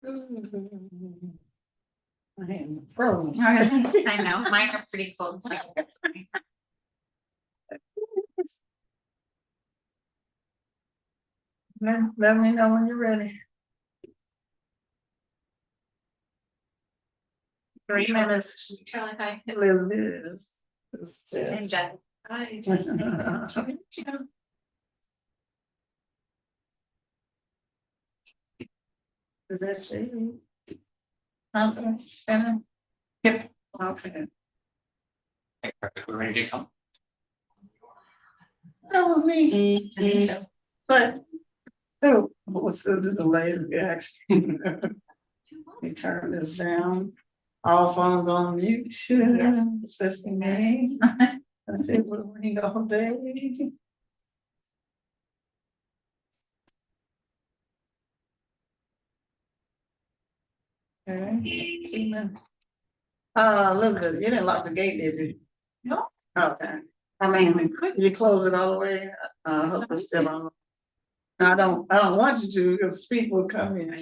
My hands are frozen. I know, mine are pretty cold. Let me know when you're ready. 3 minutes. Charlie, hi. Elizabeth is And just. Jen. Hi. Is that you? Okay, spinning. Yep. Okay. Okay, perfect. We're ready to come. That was me. I think so. But what's the delayed reaction? We turn this down. All phones on mute. Yes. Especially me. I said, we're running all day. Okay. 2 minutes. Elizabeth, you didn't lock the gate, did you? No. Okay. I mean, you close it all the way. I hope it's still on. I don't want you to because people come in.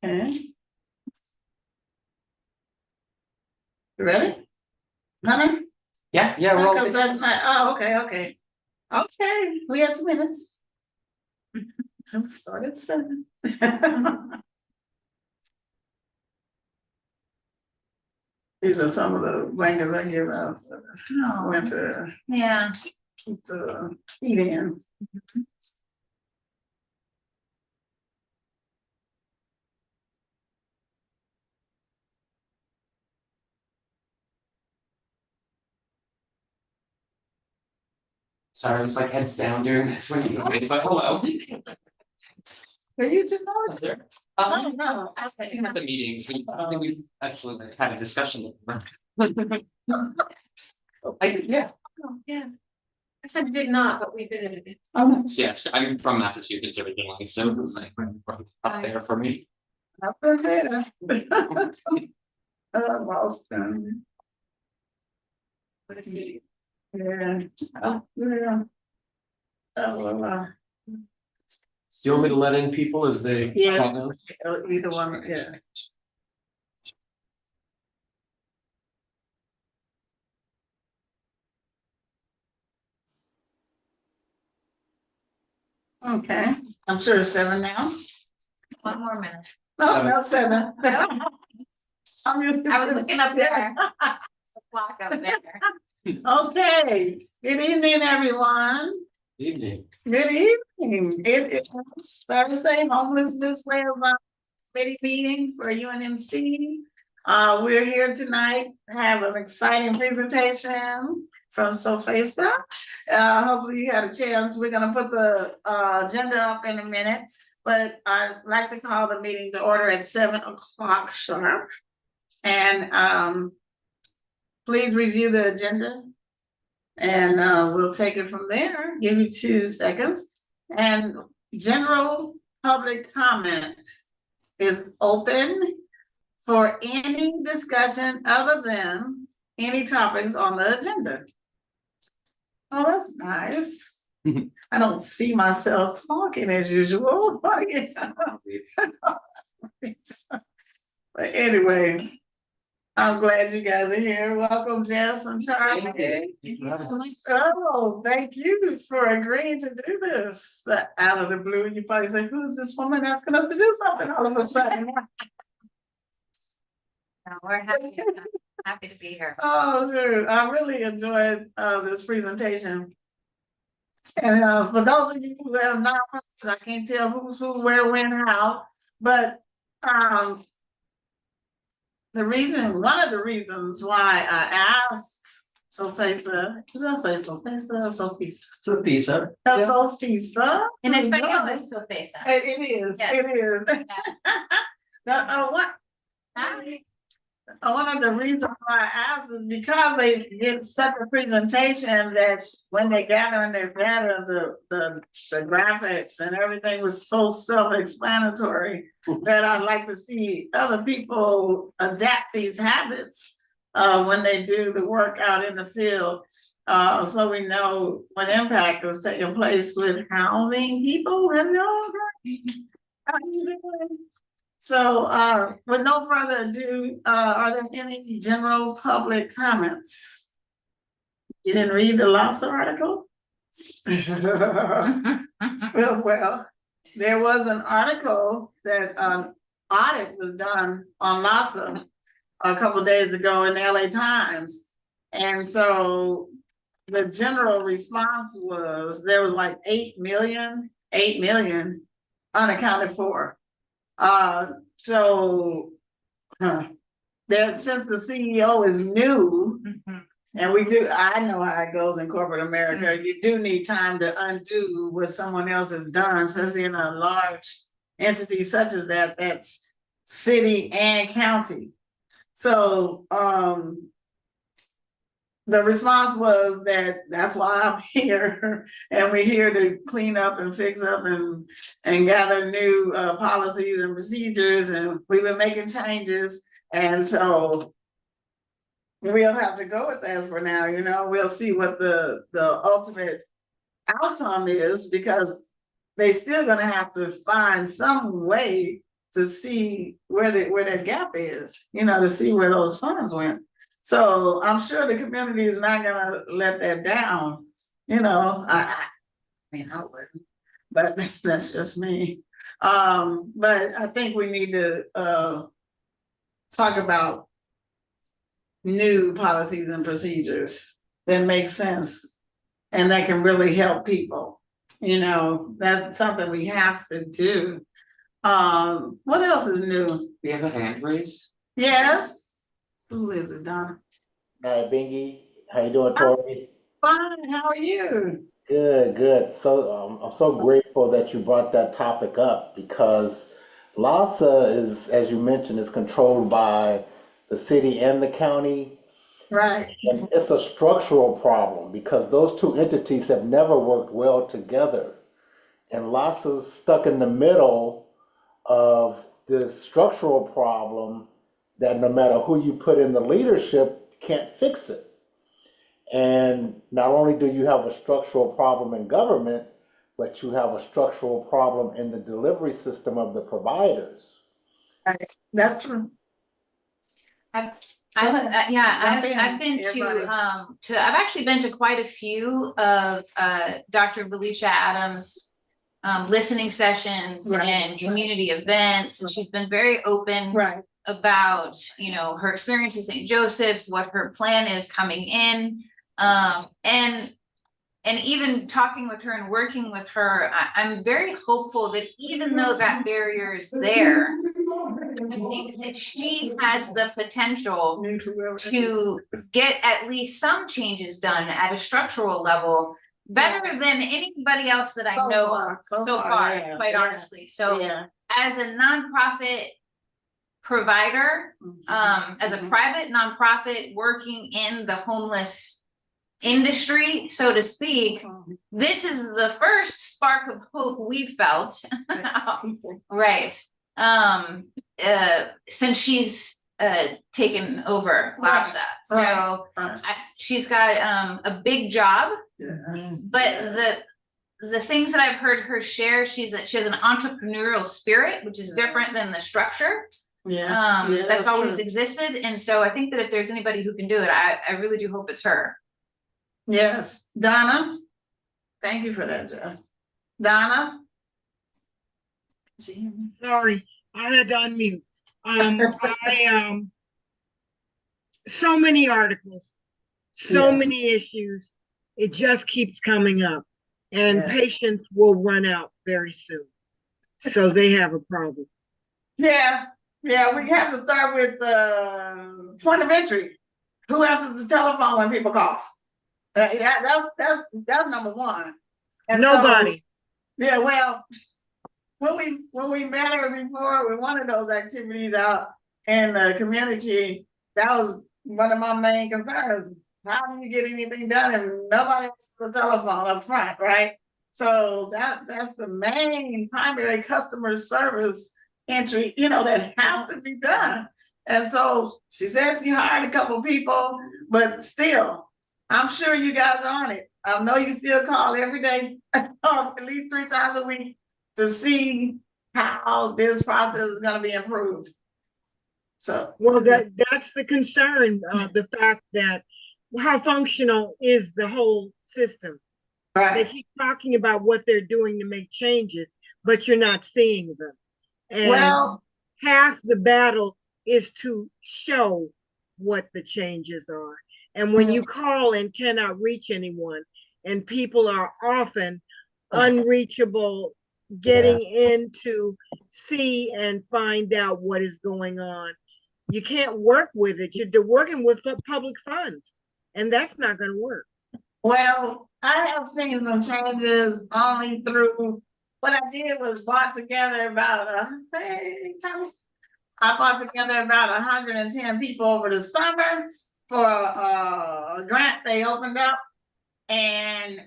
Okay. You ready? Nothing? Yeah, we're all Because that's not, okay. Okay, we have 2 minutes. I'm started 7. These are some of the blankets I give out for the winter, Yeah. keep the heat in. sorry, it's like heads down during this one, but hello. Are you just know? There. No. I was thinking about the meetings, I think we've actually like, had a discussion. I did, yeah. Oh, yeah. I said did not, but we did it. Yes, I'm from Massachusetts originally, so it was like up there for me. Up there. Boston. What a city. Yeah. Yeah. So you want me to let in people as they? Yeah. call in? Either one, yeah. Okay, I'm sure it's 7 now. 1 more minute. No, 7. I'm just. I was looking up there. The clock up there. Okay, good evening, everyone. Evening. Good evening. It is Thursday, Homelessness Liaison Committee meeting for UNNC. We're here tonight to have an exciting presentation from Sofesa. Hopefully you had a chance. We're gonna put the agenda up in a minute, but I'd like to call the meeting to order at 7 o'clock sharp. And please review the agenda. And we'll take it from there. Give you 2 seconds. And general public comment is open for any discussion other than any topics on the agenda. Oh, that's nice. I don't see myself talking as usual. But anyway, I'm glad you guys are here. Welcome, Jess and Charlie. Thank you so much. Oh, thank you for agreeing to do this. Out of the blue, you probably say, who's this woman asking us to do something all of a sudden? No, we're happy to be here. Oh, sure. I really enjoyed this presentation. And for those of you who have not, I can't tell who's who, where, when, how, but one of the reasons why I asked Sofesa, did I say Sofesa or Sofisa? Sofisa. Sofisa. In Espanol, it's Sofesa. It is, Yes. it is. Now, one of the reasons why I asked is because they did such a presentation that when they gather in their data, the graphics and everything was so self-explanatory that I'd like to see other people adapt these habits when they do the work out in the field. So we know what impact is taking place with housing people. Hello, how you doing? So, with no further ado, are there any general public comments? You didn't read the Lassa article? Well, there was an article that audit was done on Lassa a couple days ago in the LA Times. And so the general response was there was like 8 million unaccounted for. So there, since the CEO is new, and I know how it goes in corporate America, you do need time to undo what someone else has done, especially in a large entity such as that, that's city and county. So the response was that's why I'm here, and we're here to clean up and fix up and gather new policies and procedures, and we've been making changes, and so we'll have to go with that for now. We'll see what the ultimate outcome is, because they still gonna have to find some way to see where that gap is, to see where those funds went. So I'm sure the community is not gonna let that down. I mean, I wouldn't, but that's just me. But I think we need to talk about new policies and procedures that make sense and that can really help people. That's something we have to do. What else is new? We have a hand raised. Yes. Who is it, Donna? Hi, Bingy. How you doing, Tori? Fine, how are you? Good, good. So I'm so grateful that you brought that topic up, because LASA is, as you mentioned, is controlled by the city and the county. Right. And it's a structural problem because those two entities have never worked well together. And LASA's stuck in the middle of this structural problem that no matter who you put in the leadership, can't fix it. And not only do you have a structural problem in government, but you have a structural problem in the delivery system of the providers. Right. That's true. I've Jump in, I've been everybody. I've actually been to quite a few of Dr. Belisha Adams' listening sessions Right, and community events, and she's been very open Right. about her experience at St. Joseph's, what her plan is coming in, and even talking with her and working with her, I'm very hopeful that even though that barrier is there, I think that she has the potential to get at least some changes done at a structural level better than anybody else that I know of so far, yeah, quite honestly. So Yeah. as a nonprofit provider, as a private nonprofit working in the homeless industry, so to speak, this is the first spark of hope we felt. Right. Since she's taken over LASA. So she's got a big job, but the things that I've heard her share, she has an entrepreneurial spirit, which is different than the structure. That's always existed. And so I think that if there's anybody who can do it, I really do hope it's her. Yes, Donna. Thank you for that, Jess. Donna. Sorry, I had to unmute. So many articles, so many issues. It just keeps coming up, and patience will run out very soon. So they have a problem. Yeah, we have to start with the point of entry. Who answers the telephone when people call? That's number one. And nobody. So, well, when we met her before with one of those activities out in the community, that was one of my main concerns. How do you get anything done if nobody answers the telephone up front, right? So that's the main primary customer service entry, that has to be done. And so she said she hired a couple people, but still, I'm sure you guys are on it. I know you still call every day, or at least 3 times a week, to see how this process is gonna be improved. So. Well, that's the concern, the fact that how functional is the whole system? They Right, keep talking about what they're doing to make changes, but you're not seeing them. And well, half the battle is to show what the changes are. And when you call and cannot reach anyone, and people are often unreachable, getting in to see and find out what is going on, you can't work with it. You're working with public funds, and that's not going to work. well, I have seen some changes only through, what I did was bought together about, I bought together about 110 people over the summer for a grant they opened up. And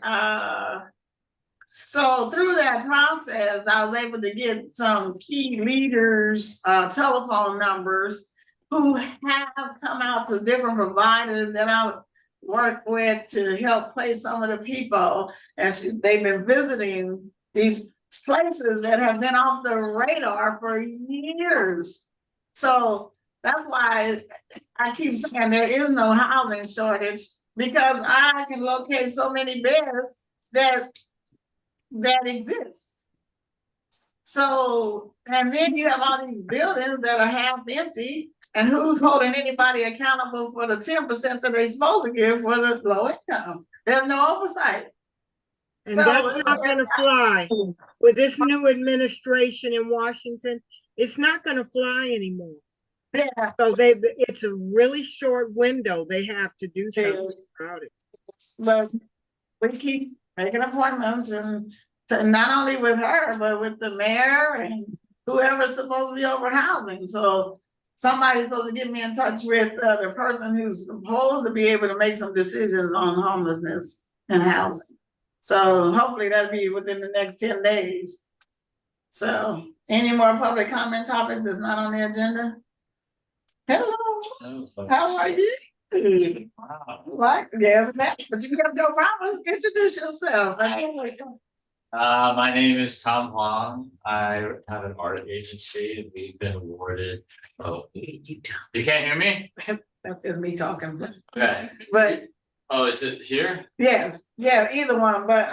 so through that process, I was able to get some key leaders, telephone numbers who have come out to different providers that I work with to help place some of the people. And they've been visiting these places that have been off the radar for years. So that's why I keep saying there is no housing shortage, because I can locate so many beds that exist. So, and then you have all these buildings that are half empty, and who's holding anybody accountable for the 10% that they're supposed to give for the low income? There's no oversight. And So that's not going to fly with this new administration in Washington. It's not going to fly anymore. Yeah, So it's a really short window. They have to do something about it. but we keep making appointments, and not only with her, but with the mayor and whoever's supposed to be over housing. So somebody's supposed to get me in touch with the person who's supposed to be able to make some decisions on homelessness and housing. So hopefully that'll be within the next 10 days. So any more public comment topics that's not on the agenda? Hello, how are you? Like, yes, but you have no problems. Introduce yourself. My name is Tom Huang. I have an art agency and we've been awarded. Oh, you can't hear me? That's just me talking. Okay. But Oh, is it here? yes, yeah, either one. But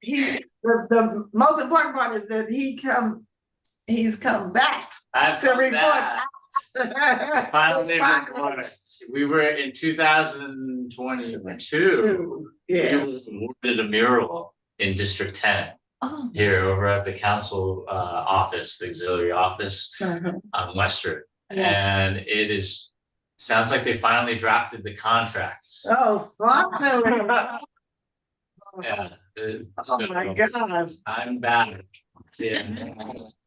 the most important part is that he's come back I've to come report back. out. Finally report. We were in 2022. Yes. We awarded a mural in District 10 here over at the council office, the auxiliary office on Western. Yes. And it is, sounds like they finally drafted the contracts. Oh, finally. Yeah. Oh my gosh. I'm back. Yeah.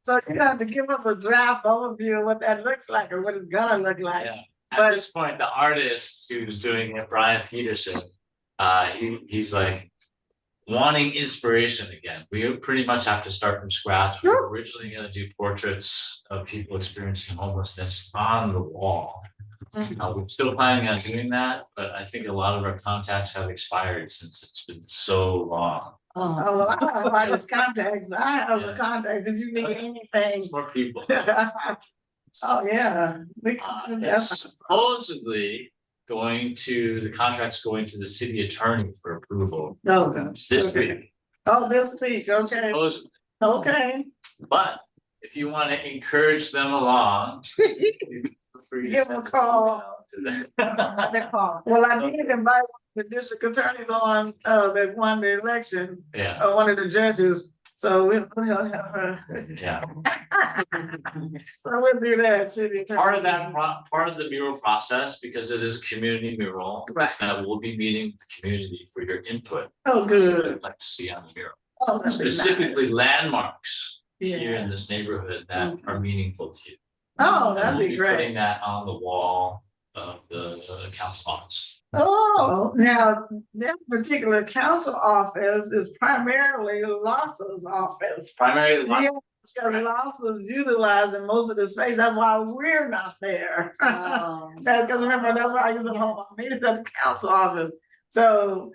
So you have to give us a draft overview of what that looks like or what it's gonna look like. Yeah. But- At this point, the artist who's doing it, Brian Peterson, he's like wanting inspiration again. We pretty much have to start from scratch. We were originally gonna do portraits of people experiencing homelessness on the wall. We're still planning on doing that, but I think a lot of our contacts have expired since it's been so long. Oh, well, I have artist contacts. I have the contacts if you need anything. It's more people. Oh, yeah. We can do that. It's supposedly the contract's going to the city attorney for approval Oh, gosh. this Okay. week. Oh, this week, okay, Supposedly. okay. But if you want to encourage them along, feel free to Give send them a call. to them. Well, I did invite the district attorneys on, that won the election, Yeah, one of the judges, so we'll have her. yeah. So we'll do that, city attorney. Part of that, part of the mural process, because it is a community mural, Right. is that we'll be meeting with the community for your input. Oh, What good. you'd like to see on the mural, Oh, that'd be specifically nice. landmarks here Yeah. in this neighborhood that are meaningful to you. Oh, And that'd we'll be Putting great. that on the wall of the council office. Oh, now, that particular council office is primarily Lassa's office. Primarily, Yeah, because Lassa's utilizing most of the space, that's why we're not there. That's because remember, that's why I used to hold my meetings at the council office. So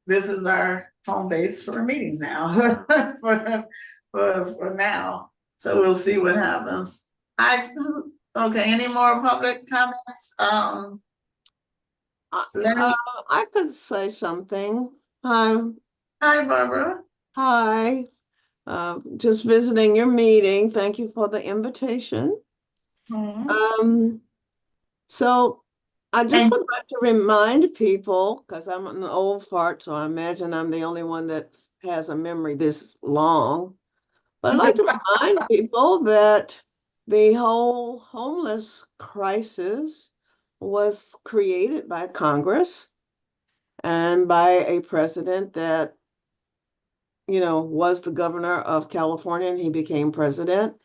this is our home base for meetings now, for now. So we'll see what happens. Okay, any more public comments? Lenny? I could say something. Hi, Hi, Barbara. hi. Just visiting your meeting. Thank you for the invitation. Mhm. So I just And- would like to remind people, because I'm an old fart, so I imagine I'm the only one that has a memory this long. But I'd like to remind people that the whole homeless crisis was created by Congress and by a president that, was the governor of California, and he became president.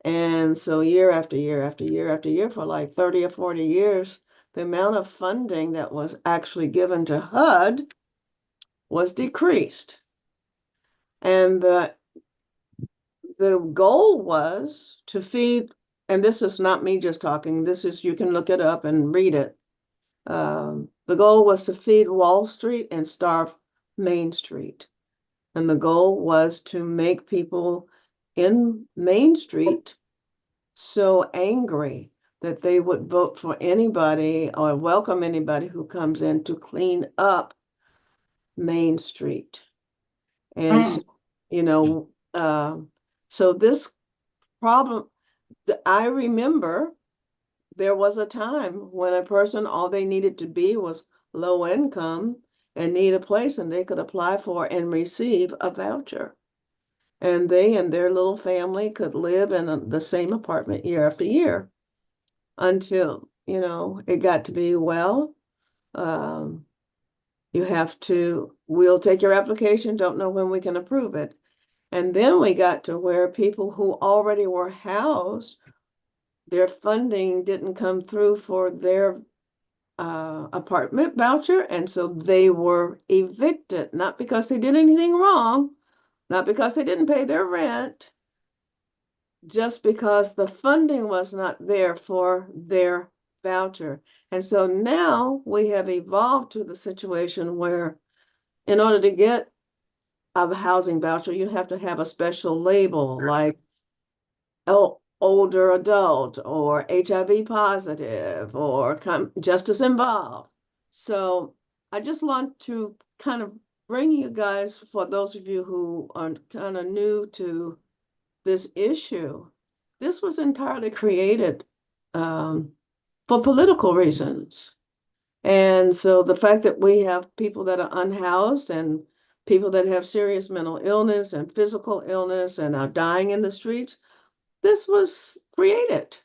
And so year after year after year after year for like 30 or 40 years, the amount of funding that was actually given to HUD was decreased. And the goal was to feed, and this is not me just talking, this is, you can look it up and read it. The goal was to feed Wall Street and starve Main Street. And the goal was to make people in Main Street so angry that they would vote for anybody or welcome anybody who comes in to clean up Main Street. And, so this problem, I remember there was a time when a person, all they needed to be was low income and need a place, and they could apply for and receive a voucher. And they and their little family could live in the same apartment year after year until, it got to be, well, we'll take your application, don't know when we can approve it. And then we got to where people who already were housed, their funding didn't come through for their apartment voucher. And so they were evicted, not because they did anything wrong, not because they didn't pay their rent, just because the funding was not there for their voucher. And so now we have evolved to the situation where in order to get a housing voucher, you have to have a special label like older adult or HIV positive or justice involved. So I just want to kind of bring you guys, for those of you who are kind of new to this issue, this was entirely created for political reasons. And so the fact that we have people that are unhoused and people that have serious mental illness and physical illness and are dying in the streets, this was created.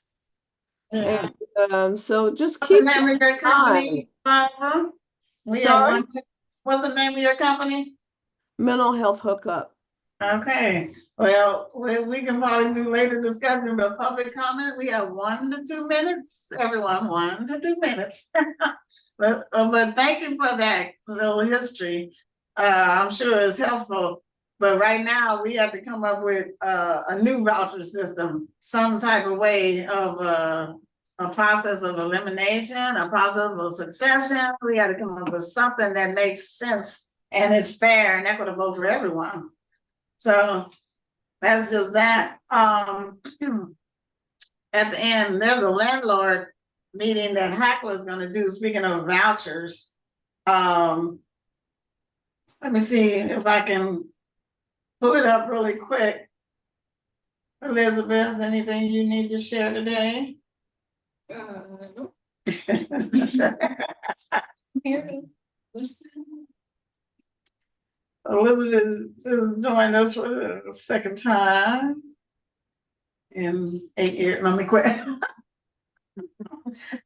Yeah. And so just What's the keep name of your in company, mind. Barbara? Sorry? What's the name of your company? Mental health hookup. Okay, well, we can probably do later discussion, but public comment, we have 1 to 2 minutes, everyone, 1 to 2 minutes. But thank you for that little history. I'm sure it's helpful, but right now we have to come up with a new voucher system, some type of way of a process of elimination, a process of succession. We got to come up with something that makes sense and is fair and equitable for everyone. So that's just that. At the end, there's a landlord meeting that Hackler is gonna do, speaking of vouchers. Let me see if I can pull it up really quick. Elizabeth, anything you need to share today? Nope. Elizabeth is joining us for the second time in 8 years. Let me quit.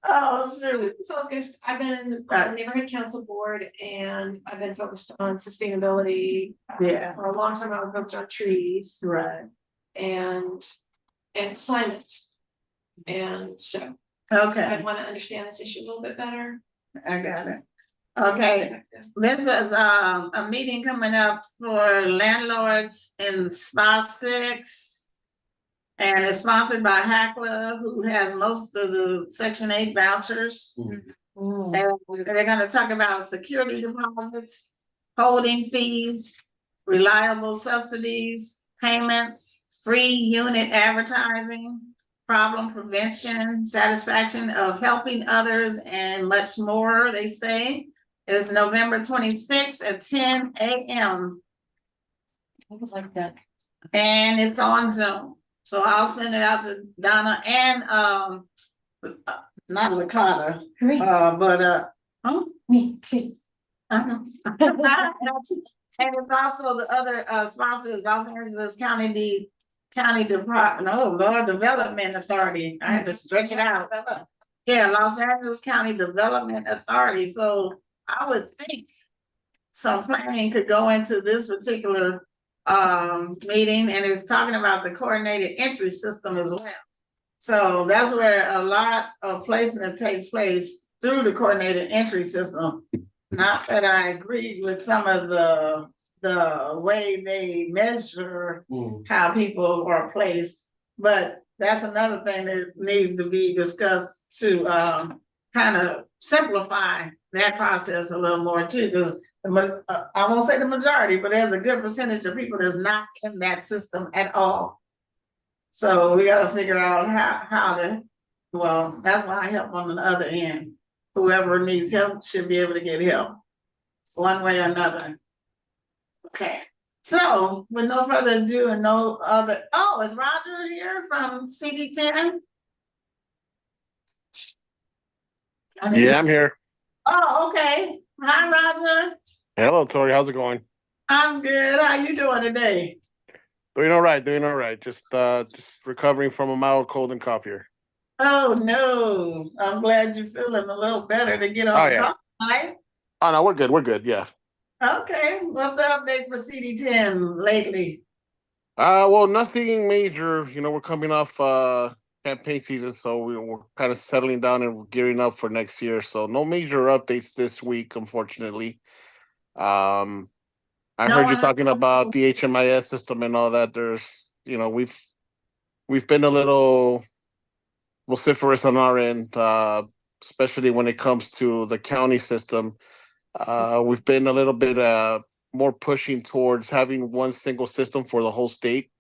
Oh, shoot. Focused, I've been on the neighborhood council board and I've been focused on sustainability. Yeah. For a long time, I was focused on trees Right. and climate. And so Okay. I want to understand this issue a little bit better. I got it. Okay, this is a meeting coming up for landlords in SPA 6. And it's sponsored by Hackler, who has most of the Section 8 vouchers. And they're gonna talk about security deposits, holding fees, reliable subsidies, payments, free unit advertising, problem prevention, satisfaction of helping others, and much more, they say. It's November 26th at 10 a.m. I would like that. and it's on Zoom. So I'll send it out to Donna and not Lakata, Great. but Me. I know. And it's also the other sponsor is Los Angeles County Department, oh Lord, Development Authority. I had to stretch it out. Yeah, Los Angeles County Development Authority. So I would think some planning could go into this particular meeting, and it's talking about the coordinated entry system as well. So that's where a lot of placement takes place through the coordinated entry system. Not that I agreed with some of the way they measure how people are placed, but that's another thing that needs to be discussed to kind of simplify that process a little more too, because I won't say the majority, but there's a good percentage of people that's not in that system at all. So we gotta figure out how to, well, that's why I help on the other end. Whoever needs help should be able to get help, one way or another. Okay, so with no further ado and no other, oh, is Roger here from CD10? Yeah, I'm here. Oh, okay. Hi, Roger. Hello, Tori. How's it going? I'm good. How you doing today? Doing all right. Doing all right. Just recovering from a mild cold and cough here. Oh, no. I'm glad you're feeling a little better to get Oh, on yeah. call, right? Oh no, we're good. We're good. Yeah. Okay, what's the update for CD10 lately? Well, nothing major. You know, we're coming off campaign season, so we're kind of settling down and gearing up for next year. So no major updates this week, unfortunately. I No heard you one- talking about the HMIS system and all that. There's, you know, we've been a little vociferous on our end, especially when it comes to the county system. We've been a little bit more pushing towards having one single system for the whole state.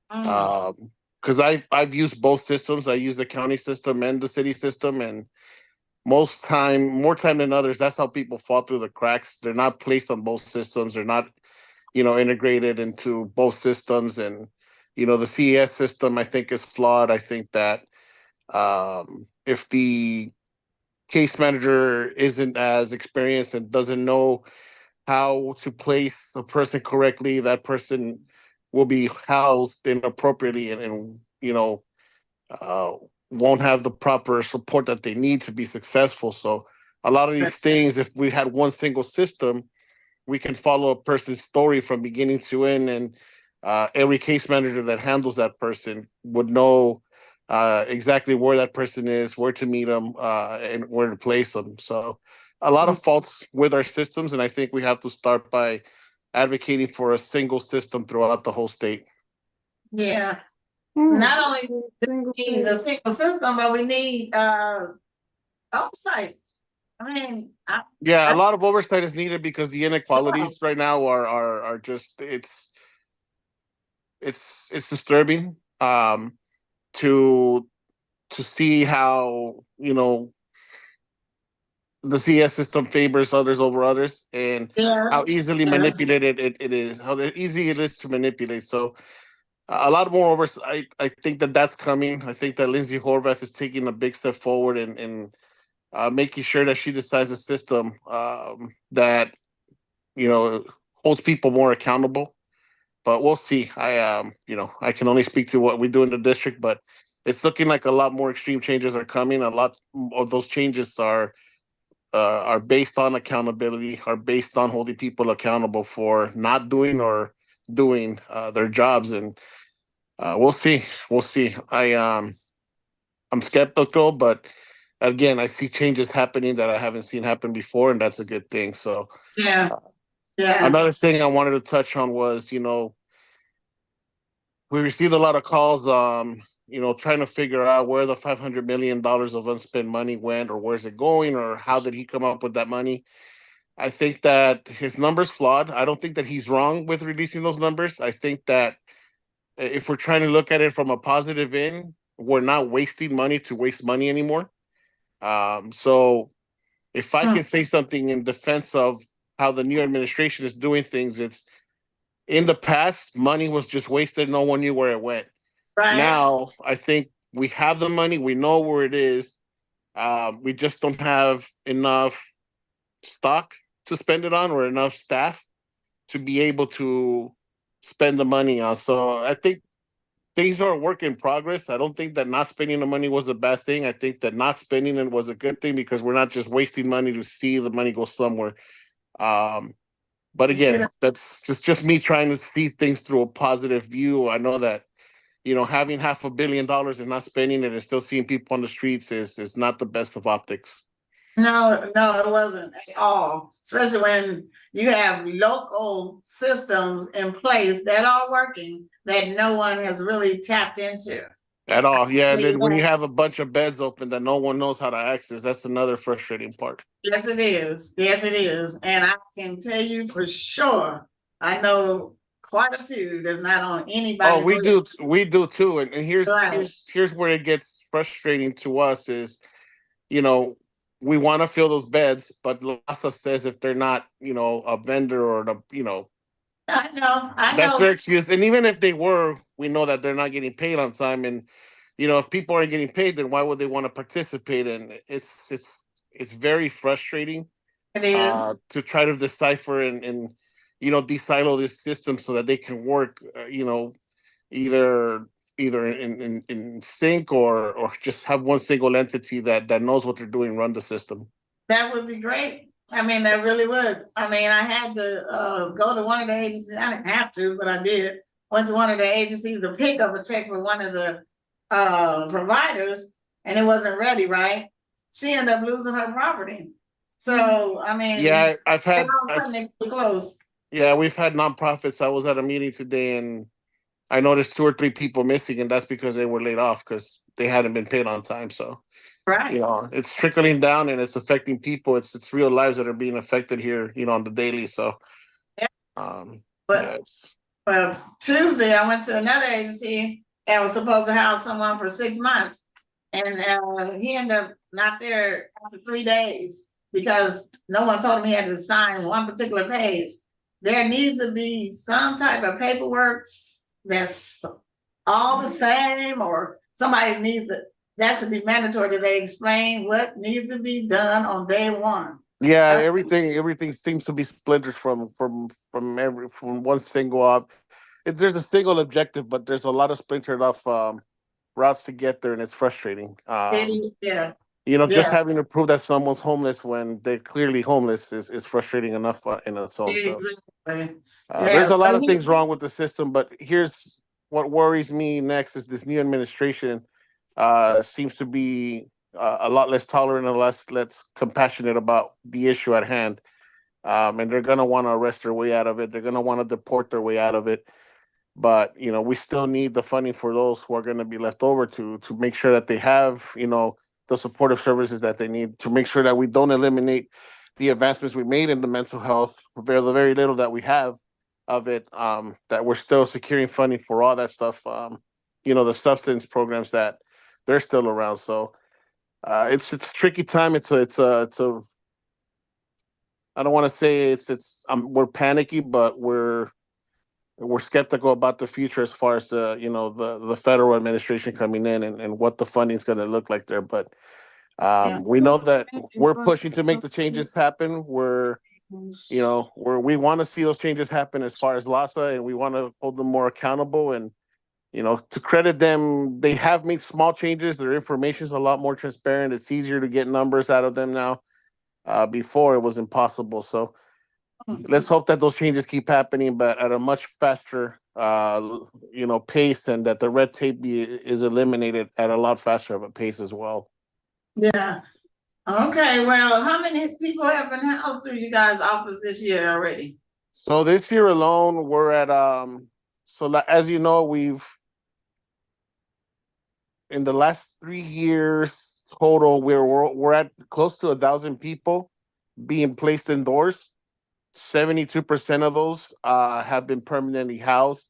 Because I've used both systems. I use the county system and the city system, and more time than others, that's how people fall through the cracks. They're not placed on both systems. They're not, you know, integrated into both systems. And, you know, the CES system, I think, is flawed. I think that if the case manager isn't as experienced and doesn't know how to place a person correctly, that person will be housed inappropriately and you know, uh, won't have the proper support that they need to be successful. So a lot of these things, if we had one single system, we can follow a person's story from beginning to end, and every case manager that handles that person would know exactly where that person is, where to meet them, and where to place them. So a lot of faults with our systems, and I think we have to start by advocating for a single system throughout the whole state. Yeah, not only do we need a single system, but we need oversight. I mean, Yeah, a lot of oversight is needed because the inequalities right now are just it's disturbing to see how, you know, the CS system favors others over others, and how easily manipulated it is, how easy it is to manipulate. So a lot more oversight. I think that that's coming. I think that Lindsay Horvath is taking a big step forward and making sure that she decides a system that, you know, holds people more accountable. But we'll see. You know, I can only speak to what we do in the district, but it's looking like a lot more extreme changes are coming. A lot of those changes are based on accountability, are based on holding people accountable for not doing or doing their jobs, and we'll see. We'll see. I'm skeptical, but again, I see changes happening that I haven't seen happen before, and that's a good thing. So yeah. Another thing I wanted to touch on was, you know, we received a lot of calls trying to figure out where the $500 million of unspent money went, or where's it going, or how did he come up with that money. I think that his numbers flawed. I don't think that he's wrong with releasing those numbers. I think that if we're trying to look at it from a positive end, we're not wasting money to waste money anymore. So if I can say something in defense of how the new administration is doing things, it's in the past, money was just wasted. No one knew where it went. Right. Now, I think we have the money. We know where it is. We just don't have enough stock to spend it on, or enough staff to be able to spend the money on. So I think things are a work in progress. I don't think that not spending the money was a bad thing. I think that not spending it was a good thing, because we're not just wasting money to see the money go somewhere. But again, that's just me trying to see things through a positive view. I know that, having $500 million and not spending it and still seeing people on the streets is not the best of optics. No, it wasn't at all, especially when you have local systems in place that are working that no one has really tapped into. At all. Yeah. And See then when you that? have a bunch of beds open that no one knows how to access, that's another frustrating part. Yes, it is. Yes, it is. And I can tell you for sure, I know quite a few that's not on anybody's Oh, we do. list. We do too. And here's Right. here's where it gets frustrating to us is, we want to fill those beds, but LASA says if they're not, a vendor or I know, that's their excuse. And even if they were, we know that they're not getting paid on time. And, if people aren't getting paid, then why would they want to participate? And it's very frustrating It is. to try to decipher and de-silo this system so that they can work, either in sync, or just have one single entity that knows what they're doing, run the system. That would be great. I mean, that really would. I mean, I had to go to one of the agencies. I didn't have to, but I did. Went to one of the agencies to pick up a check for one of the providers, and it wasn't ready, right? She ended up losing her property. So, I mean, Yeah, I've had. all of a sudden they get close. Yeah, we've had nonprofits. I was at a meeting today, and I noticed 2 or 3 people missing, and that's because they were laid off because they hadn't been paid on time. So, Right. it's trickling down and it's affecting people. It's real lives that are being affected here, on the daily. So, Yeah. But yeah, well, Tuesday I went to another agency and was supposed to house someone for 6 months, and he ended up not there after 3 days because no one told him he had to sign one particular page. There needs to be some type of paperwork that's all the same, or somebody needs to. That should be mandatory that they explain what needs to be done on day one. Yeah, everything seems to be splintered from one single there's a single objective, but there's a lot of splintered off routes to get there, and it's frustrating. Yeah. Just having to prove that someone's homeless when they're clearly homeless is frustrating enough in its own. So, Exactly. there's a lot of things wrong with the system, but here's what worries me next is this new administration seems to be a lot less tolerant and less compassionate about the issue at hand. And they're gonna want to arrest their way out of it. They're gonna want to deport their way out of it. But we still need the funding for those who are going to be left over to make sure that they have the supportive services that they need, to make sure that we don't eliminate the advancements we made in the mental health, the very little that we have of it, that we're still securing funding for all that stuff, the substance programs that they're still around. So it's a tricky time. It's a I don't want to say we're panicky, but we're skeptical about the future as far as the federal administration coming in and what the funding is going to look like there. But we know that we're pushing to make the changes happen. We want to see those changes happen as far as LASA, and we want to hold them more accountable. And to credit them, they have made small changes. Their information is a lot more transparent. It's easier to get numbers out of them now. Before it was impossible. So let's hope that those changes keep happening, but at a much faster, pace, and that the red tape is eliminated at a lot faster of a pace as well. Yeah. Okay. Well, how many people have been housed through you guys' office this year already? So this year alone, we're at as you know, in the last 3 years total, we're at close to 1,000 people being placed indoors. 72% of those have been permanently housed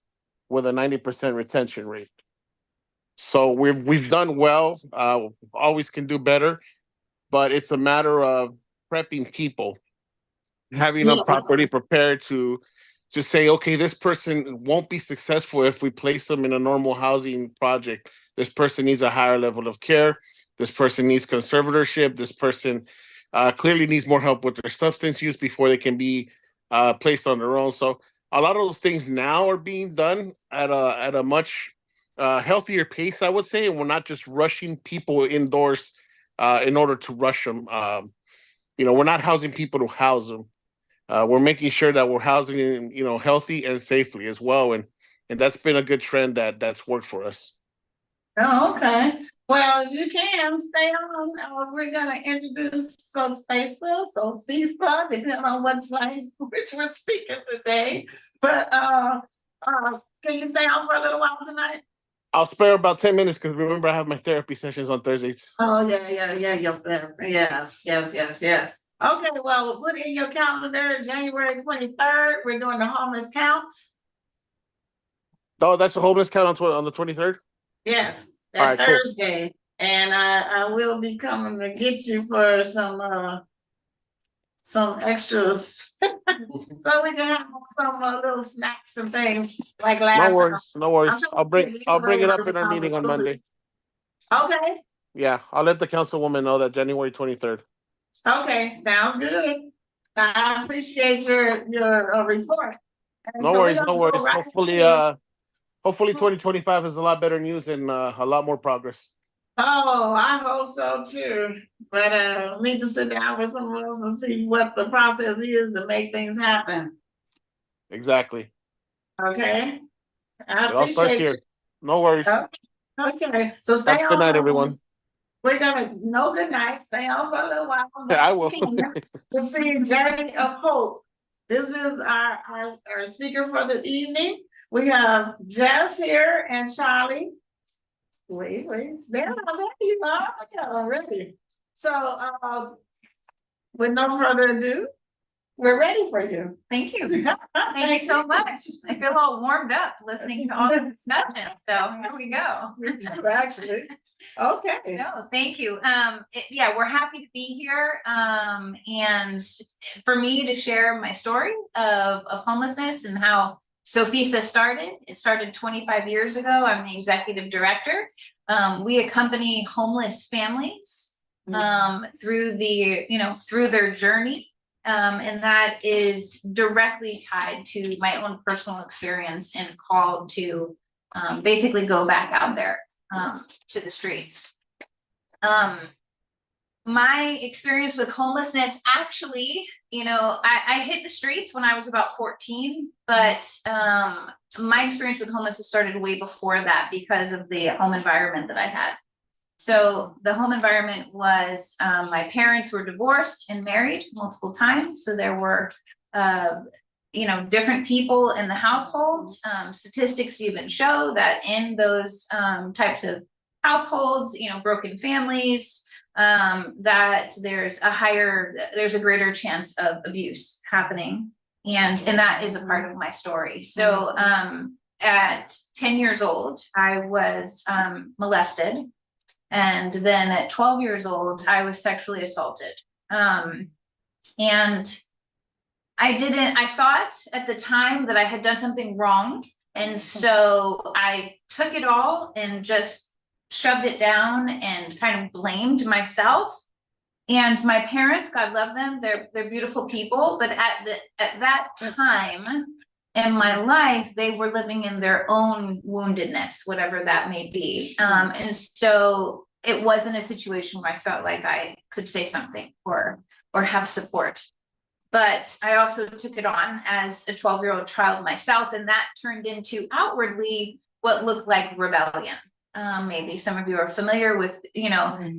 with a 90% retention rate. So we've done well. Always can do better, but it's a matter of prepping people, having them properly prepared to say, okay, this person won't be successful if we place them in a normal housing project. This person needs a higher level of care. This person needs conservatorship. This person clearly needs more help with their substance use before they can be placed on their own. So a lot of those things now are being done at a much healthier pace, I would say, and we're not just rushing people indoors in order to rush them. We're not housing people to house them. We're making sure that we're housing them, healthy and safely as well, and that's been a good trend that's worked for us. Oh, okay. Well, you can stay on. We're gonna introduce Sophisa, depending on which we're speaking today. But can you stay on for a little while tonight? I'll spare about 10 minutes because remember I have my therapy sessions on Thursdays. Oh, yeah, your therapy. Yes. Okay, well, we'll put in your calendar, January 23rd. We're doing the homeless count. Oh, that's a homeless count on the 23rd? Yes, All that right, cool. Thursday. And I will be coming to get you for some extras. So we can have some little snacks and things like last time. No worries. I'll bring it up in our meeting on Monday. Okay. Yeah, I'll let the councilwoman know that January 23rd. Okay, sounds good. I appreciate your report. And No so worries. right Hopefully 2025 is a lot better news and a lot more progress. Oh, I hope so too. But need to sit down with someone else and see what the process is to make things happen. Exactly. Okay. I It all starts appreciate here. you. No worries. Okay, so stay Have a on. good night, everyone. We're gonna good night. Stay on for a little while. I will. To see Journey of Hope. This is our speaker for the evening. We have Jess here and Charlie. Wait. There you are. Okay, already. So with no further ado, we're ready for you. Thank you. Thank you so much. I feel all warmed up listening to all the discussion. So here we go. Actually. Okay. No, thank you. Yeah, we're happy to be here. And for me to share my story of homelessness and how Sophisa started. It started 25 years ago. I'm the executive director. We accompany homeless families through their journey. And that is directly tied to my own personal experience and call to basically go back out there to the streets. My experience with homelessness, actually, I hit the streets when I was about 14, but my experience with homelessness started way before that because of the home environment that I had. So the home environment was, my parents were divorced and married multiple times. So there were, different people in the household. Statistics even show that in those types of households, broken families, that there's a greater chance of abuse happening. And that is a part of my story. So at 10 years old, I was molested. And then at 12 years old, I was sexually assaulted. And I thought at the time that I had done something wrong. And so I took it all and just shoved it down and kind of blamed myself. And my parents, God love them, they're beautiful people. But at that time in my life, they were living in their own woundedness, whatever that may be. And so it wasn't a situation where I felt like I could say something or have support. But I also took it on as a 12-year-old child myself, and that turned into outwardly what looked like rebellion. Maybe some of you are familiar with,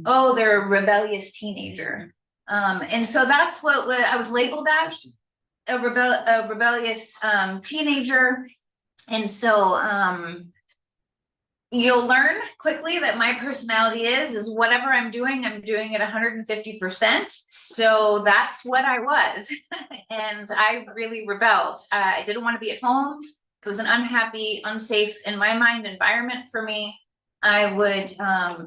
oh, they're a rebellious teenager. And so that's what I was labeled as, a rebellious teenager. And so you'll learn quickly that my personality is whatever I'm doing at 150%. So that's what I was. And I really rebelled. I didn't want to be at home. It was an unhappy, unsafe, in my mind, environment for me. I would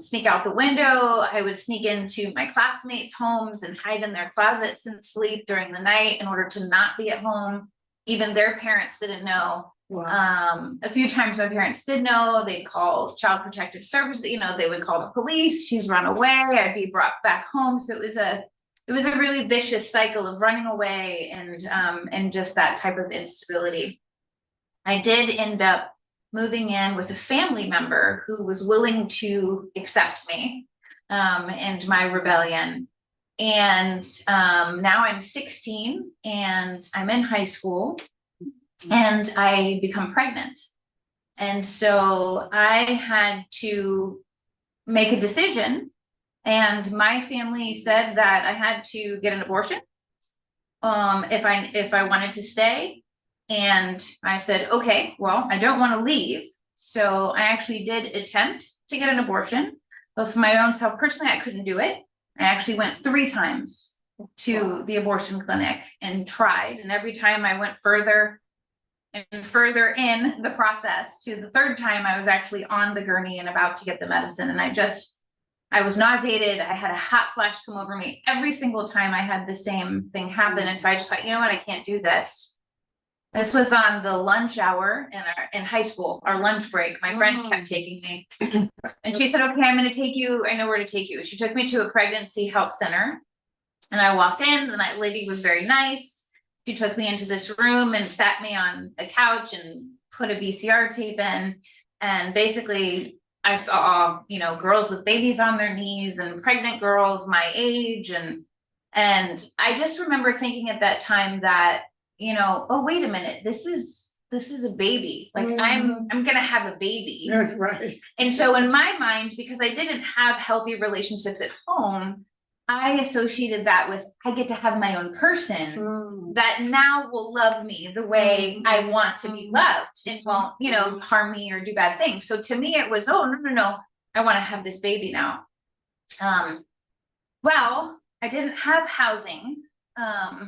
sneak out the window. I would sneak into my classmates' homes and hide in their closets and sleep during the night in order to not be at home. Even their parents didn't know. Wow. A few times my parents did know. They'd call Child Protective Services, you know, they would call the police. She's run away. I'd be brought back home. So it was a really vicious cycle of running away and just that type of instability. I did end up moving in with a family member who was willing to accept me and my rebellion. And now I'm 16 and I'm in high school and I become pregnant. And so I had to make a decision, and my family said that I had to get an abortion if I wanted to stay. And I said, okay, well, I don't want to leave. So I actually did attempt to get an abortion, but for my own self, personally, I couldn't do it. I actually went 3 times to the abortion clinic and tried. And every time I went further and further in the process, to the 3rd time, I was actually on the gurney and about to get the medicine. And I was nauseated. I had a hot flash come over me every single time I had the same thing happen. And so I just thought, you know what, I can't do this. This was on the lunch hour in high school, our lunch break. My friend kept taking me. And she said, okay, I'm going to take you. I know where to take you. She took me to a pregnancy help center. And I walked in. The lady was very nice. She took me into this room and sat me on a couch and put a VCR tape in. And basically, I saw, you know, girls with babies on their knees and pregnant girls my age. And I just remember thinking at that time that, you know, oh, wait a minute, this is a baby. Like I'm gonna have a baby. Right. And so in my mind, because I didn't have healthy relationships at home, I associated that with, I get to have my own person that now will love me the way I want to be loved and won't, you know, harm me or do bad things. So to me, it was, oh, no, I want to have this baby now. Well, I didn't have housing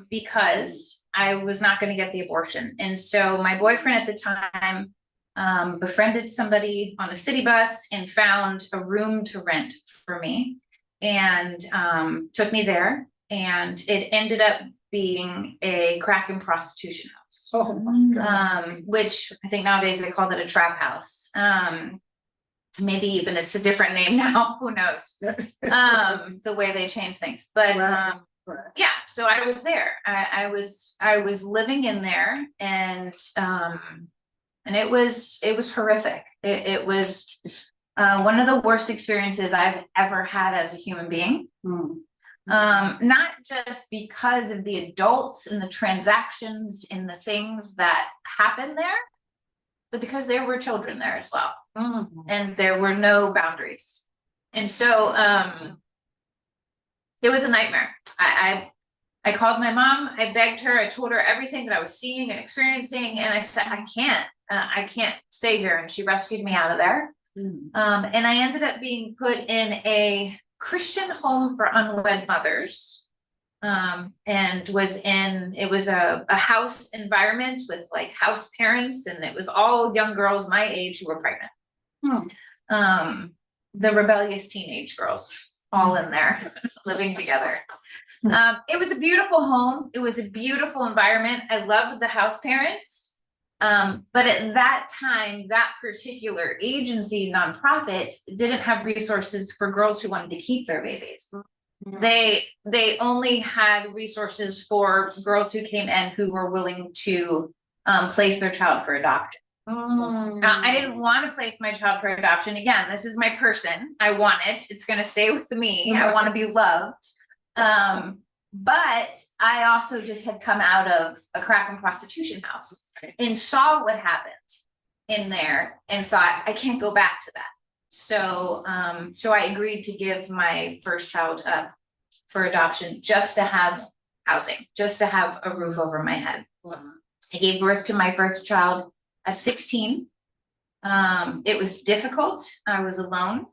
because I was not going to get the abortion. And so my boyfriend at the time befriended somebody on a city bus and found a room to rent for me and took me there. And it ended up being a crack and prostitution house. Oh my God. Which I think nowadays they call that a trap house. Maybe even it's a different name now, who knows? The way they change things. But yeah, so I was there. I was living in there, and it was horrific. It was one of the worst experiences I've ever had as a human being. Not just because of the adults and the transactions and the things that happen there, but because there were children there as well. And there were no boundaries. And so it was a nightmare. I called my mom, I begged her, I told her everything that I was seeing and experiencing, and I said, I can't stay here. And she rescued me out of there. And I ended up being put in a Christian home for unwed mothers. And it was a house environment with like house parents, and it was all young girls my age who were pregnant. The rebellious teenage girls all in there living together. It was a beautiful home. It was a beautiful environment. I loved the house parents. But at that time, that particular agency, nonprofit, didn't have resources for girls who wanted to keep their babies. They only had resources for girls who came in who were willing to place their child for adoption. I didn't want to place my child for adoption. Again, this is my person. I want it. It's going to stay with me. I want to be loved. But I also just had come out of a crack and prostitution house and saw what happened in there and thought, I can't go back to that. So I agreed to give my first child up for adoption just to have housing, just to have a roof over my head. I gave birth to my first child at 16. It was difficult. I was alone.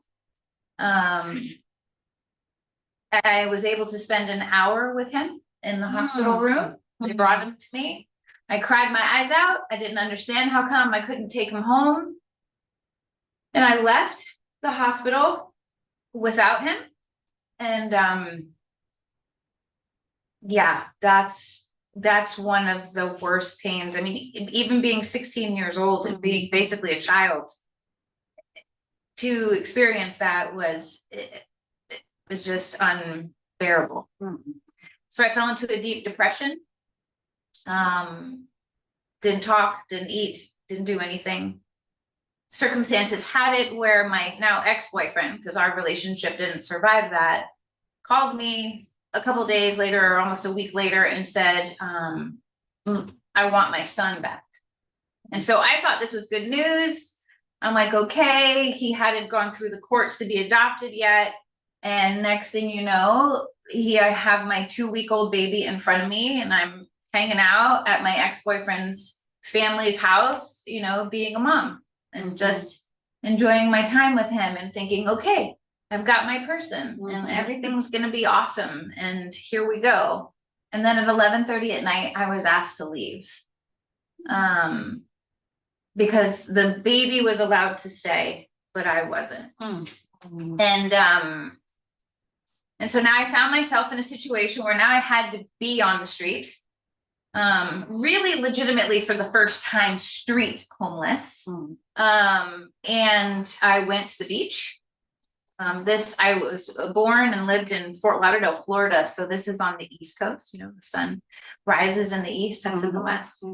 I was able to spend an hour with him in the hospital room. They brought him to me. I cried my eyes out. I didn't understand how come I couldn't take him home. And I left the hospital without him. And yeah, that's one of the worst pains. I mean, even being 16 years old and being basically a child, to experience that was, it was just unbearable. So I fell into a deep depression. Didn't talk, didn't eat, didn't do anything. Circumstances had it where my now ex-boyfriend, because our relationship didn't survive that, called me a couple days later, or almost a week later, and said, I want my son back. And so I thought this was good news. I'm like, okay, he hadn't gone through the courts to be adopted yet. And next thing you know, I have my 2-week-old baby in front of me, and I'm hanging out at my ex-boyfriend's family's house, you know, being a mom and just enjoying my time with him and thinking, okay, I've got my person and everything's going to be awesome. And here we go. And then at 11:30 at night, I was asked to leave. Because the baby was allowed to stay, but I wasn't. And so now I found myself in a situation where now I had to be on the street, really legitimately for the first time, street homeless. And I went to the beach. I was born and lived in Fort Lauderdale, Florida. So this is on the East Coast, you know, the sun rises in the east, sets in the west.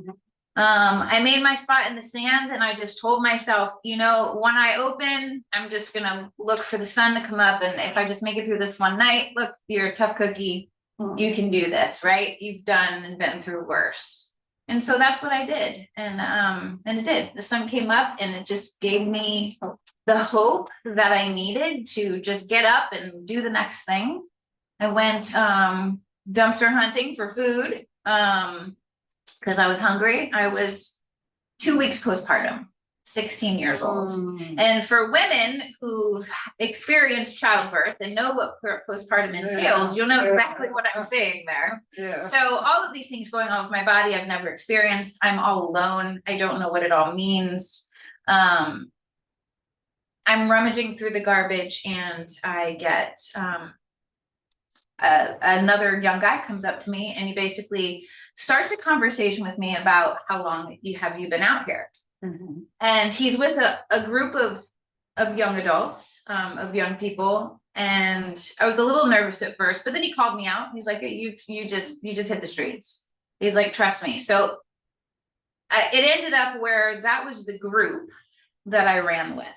I made my spot in the sand, and I just told myself, you know, one eye open, I'm just gonna look for the sun to come up, and if I just make it through this one night, look, you're a tough cookie, you can do this, right? You've done and been through worse. And so that's what I did, and it did. The sun came up, and it just gave me the hope that I needed to just get up and do the next thing. I went dumpster hunting for food. Because I was hungry. I was 2 weeks postpartum, 16 years old. And for women who've experienced childbirth and know what postpartum entails, you'll know exactly what I'm saying there. So all of these things going on with my body, I've never experienced. I'm all alone. I don't know what it all means. I'm rummaging through the garbage, and I get another young guy comes up to me, and he basically starts a conversation with me about how long have you been out here. And he's with a group of young adults, of young people. And I was a little nervous at first, but then he called me out. He's like, you just hit the streets. He's like, trust me. So it ended up where that was the group that I ran with,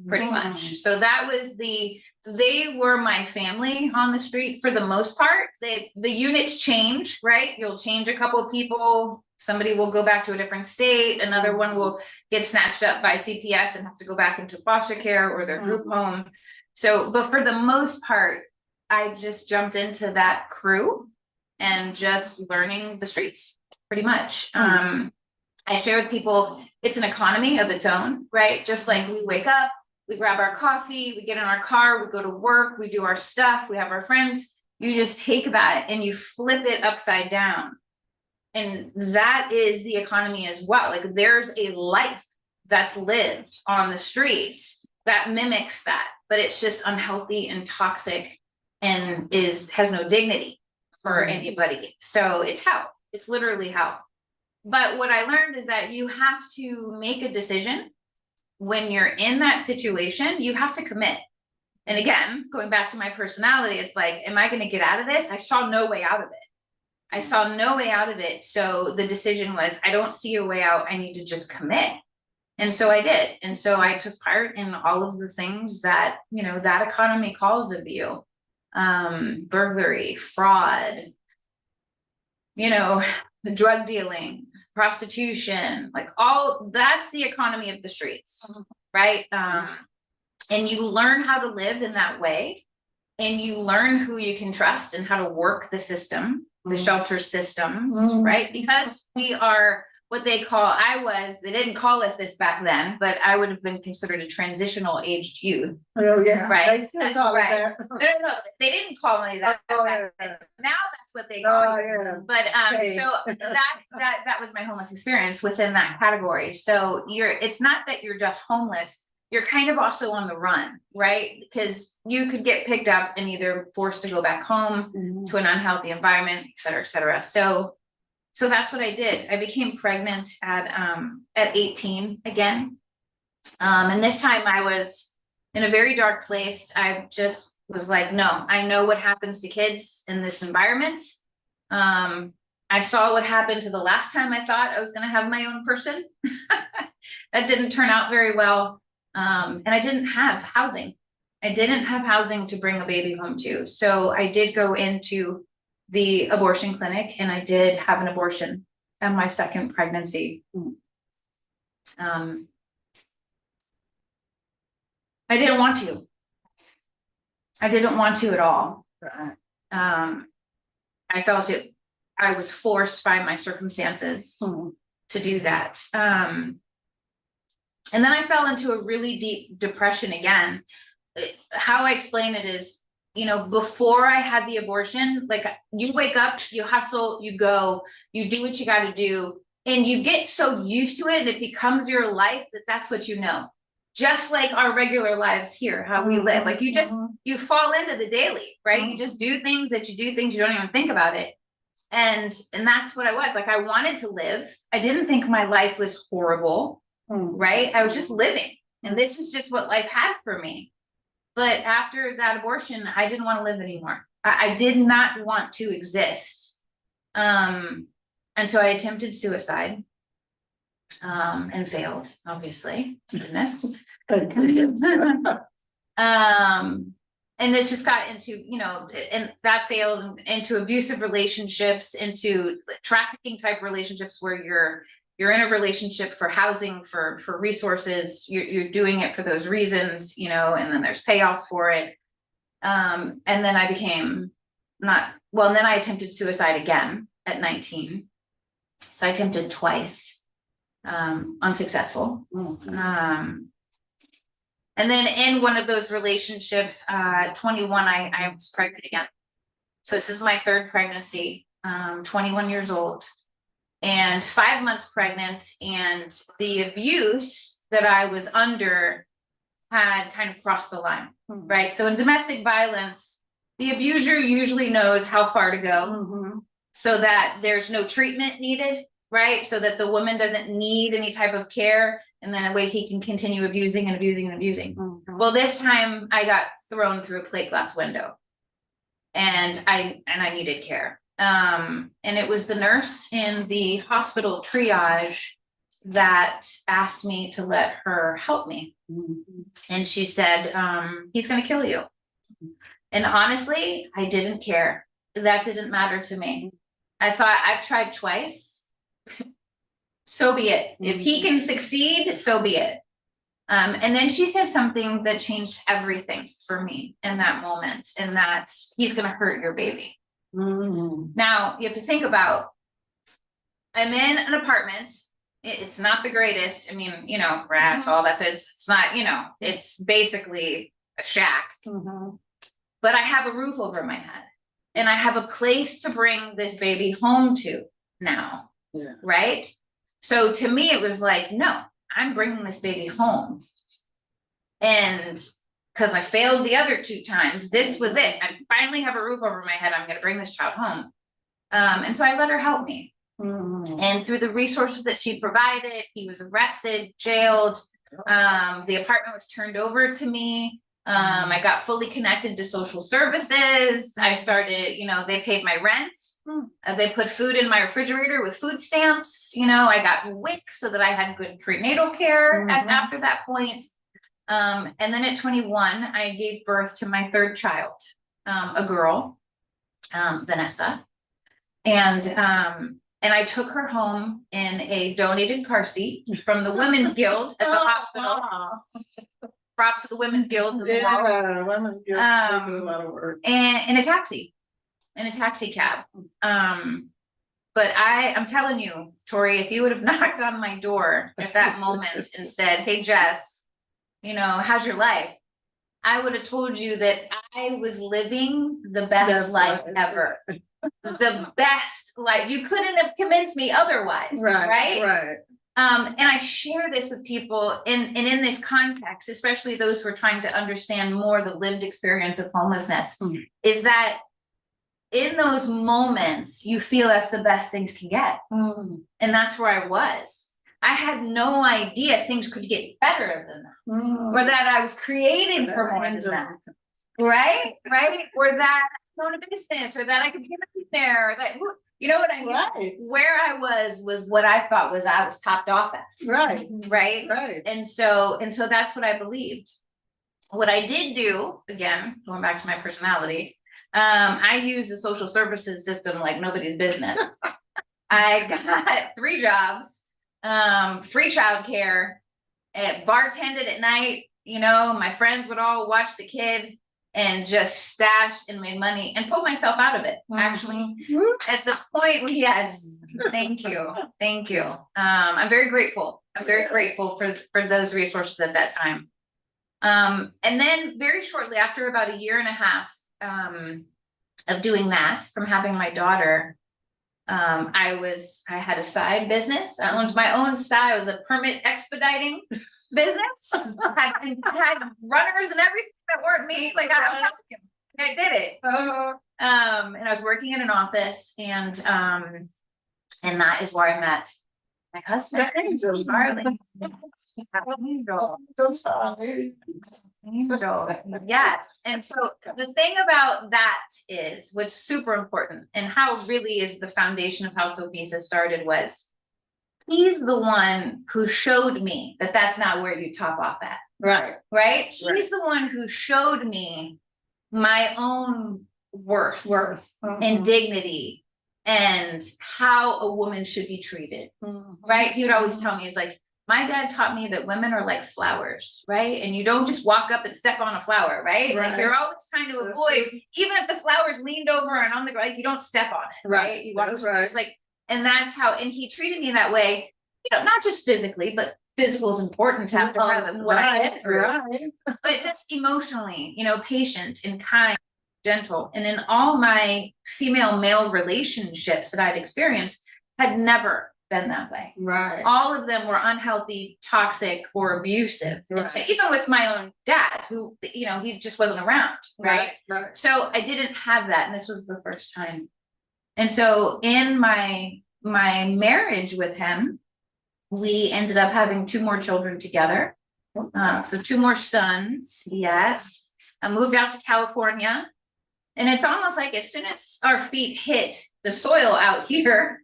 pretty much. So that was they were my family on the street for the most part. The units change, right? You'll change a couple of people. Somebody will go back to a different state. Another one will get snatched up by CPS and have to go back into foster care or their group home. So, but for the most part, I just jumped into that crew and just learning the streets, pretty much. I share with people, it's an economy of its own, right? Just like we wake up, we grab our coffee, we get in our car, we go to work, we do our stuff, we have our friends. You just take that and you flip it upside down. And that is the economy as well. Like there's a life that's lived on the streets that mimics that, but it's just unhealthy and toxic and has no dignity for anybody. So it's hell. It's literally hell. But what I learned is that you have to make a decision. When you're in that situation, you have to commit. And again, going back to my personality, it's like, am I going to get out of this? I saw no way out of it. I saw no way out of it. So the decision was, I don't see a way out. I need to just commit. And so I did. And so I took part in all of the things that, you know, that economy calls of you. Burglary, fraud, you know, drug dealing, prostitution, like all that's the economy of the streets, right? And you learn how to live in that way, and you learn who you can trust and how to work the system, the shelter systems, right? Because we are what they they didn't call us this back then, but I would have been considered a transitional aged youth. Oh, yeah. Right. They still call it Right. that. No, they didn't call me that. Oh, back yeah. then. Now that's what they call Oh, it. yeah. But Change. so that was my homeless experience within that category. So it's not that you're just homeless, you're kind of also on the run, right? Because you could get picked up and either forced to go back home to an unhealthy environment, et cetera, et cetera. So that's what I did. I became pregnant at 18 again. And this time I was in a very dark place. I just was like, no, I know what happens to kids in this environment. I saw what happened to the last time I thought I was going to have my own person. That didn't turn out very well. And I didn't have housing. I didn't have housing to bring a baby home to. So I did go into the abortion clinic and I did have an abortion in my second pregnancy. I didn't want to. I didn't want to at all. I felt it, I was forced by my circumstances to do that. And then I fell into a really deep depression again. How I explain it is, you know, before I had the abortion, like you wake up, you hustle, you go, you do what you got to do, and you get so used to it and it becomes your life that that's what you know. Just like our regular lives here, how we live, like you just, you fall into the daily, right? You just do things that you do things, you don't even think about it. And that's what I was like. I wanted to live. I didn't think my life was horrible, right? I was just living. And this is just what life had for me. But after that abortion, I didn't want to live anymore. I did not want to exist. And so I attempted suicide. And failed, obviously. Goodness. And this just got into, you know, and that failed into abusive relationships, into trafficking type relationships where you're in a relationship for housing, for resources, you're doing it for those reasons, you know, and then there's payoffs for it. And then I became and then I attempted suicide again at 19. So I attempted twice, unsuccessful. And then in one of those relationships, 21, I was pregnant again. So this is my third pregnancy, 21 years old and 5 months pregnant. And the abuse that I was under had kind of crossed the line, right? So in domestic violence, the abuser usually knows how far to go so that there's no treatment needed, right? So that the woman doesn't need any type of care. And then that way he can continue abusing and abusing and abusing. Well, this time I got thrown through a plate glass window and I needed care. And it was the nurse in the hospital triage that asked me to let her help me. And she said, he's going to kill you. And honestly, I didn't care. That didn't matter to me. I thought, I've tried twice. So be it. If he can succeed, so be it. And then she said something that changed everything for me in that moment, and that's, he's going to hurt your baby. Now you have to think about, I'm in an apartment. It's not the greatest. I mean, you know, rats, all that. It's not, you know, it's basically a shack, but I have a roof over my head and I have a place to bring this baby home to now. Right. So to me, it was like, no, I'm bringing this baby home. And because I failed the other 2 times, this was it. I finally have a roof over my head. I'm going to bring this child home. And so I let her help me. And through the resources that she provided, he was arrested, jailed. The apartment was turned over to me. I got fully connected to social services. I started, you know, they paid my rent. They put food in my refrigerator with food stamps. You know, I got WIC so that I had good prenatal care after that point. And then at 21, I gave birth to my third child, a girl, Vanessa. And I took her home in a donated car seat from the Women's Guild at the hospital. Props to the Women's Guild. Women's Guild. A lot of work. And in a taxi cab. But I'm telling you, Tori, if you would have knocked on my door at that moment and said, hey, Jess, you know, how's your life? I would have told you that I was living the best life ever. The best life. You couldn't have convinced me otherwise, right? Right. And I share this with people in this context, especially those who are trying to understand more the lived experience of homelessness, is that in those moments, you feel that's the best things can get. And that's where I was. I had no idea things could get better than that, or that I was created for more than that. Right? Or that I own a business, or that I could be there, or that, you know what I mean? Right. Where I was what I thought was I was topped off at. Right. And so that's what I believed. What I did do, again, going back to my personality, I use the social services system like nobody's business. I got 3 jobs, free childcare, bartended at night. You know, my friends would all watch the kid and just stashed and made money and pulled myself out of it. Actually, at the point when, yes, thank you. I'm very grateful. I'm very grateful for those resources at that time. And then very shortly after, about 1.5 years of doing that, from having my daughter, I had a side business. I owned my own side. I was a permit expediting business. had runners and everything that weren't me. Like I'm telling you, I did it. And I was working in an office, and that is where I met my husband, Charlie. Angel. Yes. And so the thing about that is, what's super important, and how really is the foundation of how Sophisa started, was he's the one who showed me that that's not where you top off at. Right. He's the one who showed me my own worth and dignity and how a woman should be treated. Right. He would always tell me, he's like, my dad taught me that women are like flowers, right? And you don't just walk up and step on a flower, right? Like you're always trying to avoid, even if the flower's leaned over and on the ground, you don't step on it, right? You walk, it's like, and that's how, and he treated me that way, you know, not just physically, but physical is important to have to have what I went through, but just emotionally, you know, patient and kind, gentle. And in all my female-male relationships that I'd experienced, had never been that way. All of them were unhealthy, toxic, or abusive. So even with my own dad, who, you know, he just wasn't around, right? So I didn't have that, and this was the first time. And so in my marriage with him, we ended up having 2 more children together. So 2 more sons. Yes. I moved out to California, and it's almost like as soon as our feet hit the soil out here,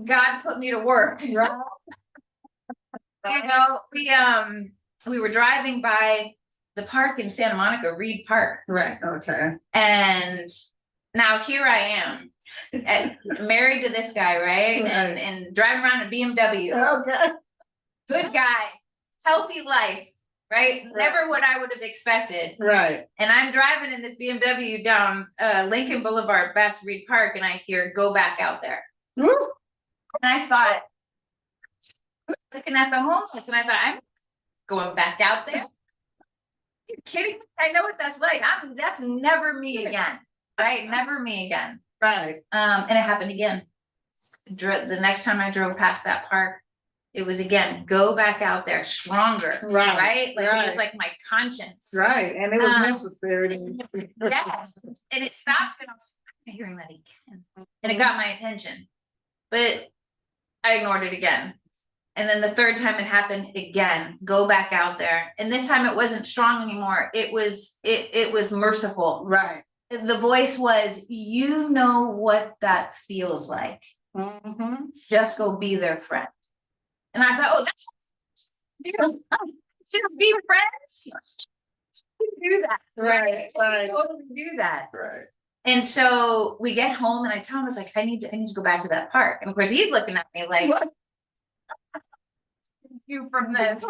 God put me to work. You know, we were driving by the park in Santa Monica, Reed Park. And now here I am, married to this guy, right? And driving around a BMW. Good guy, healthy life, right? Never what I would have expected. And I'm driving in this BMW down Lincoln Boulevard past Reed Park, and I hear, go back out there. And I thought, looking at the homeless, and I thought, I'm going back out there. Are you kidding me? I know what that's like. That's never me again, right? Never me again. And it happened again. The next time I drove past that park, it was again, go back out there stronger, right? Like it was like my conscience. And it was necessary. Yes. And it stopped, and I was hearing that again. And it got my attention. But I ignored it again. And then the third time it happened again, go back out there. And this time it wasn't strong anymore. It was merciful. The voice was, you know what that feels like. Just go be their friend. And I thought, oh, that's just be friends. Do that. Totally do that. And so we get home, and I tell him, I was like, I need to go back to that park. And of course he's looking at me like, what? You from this.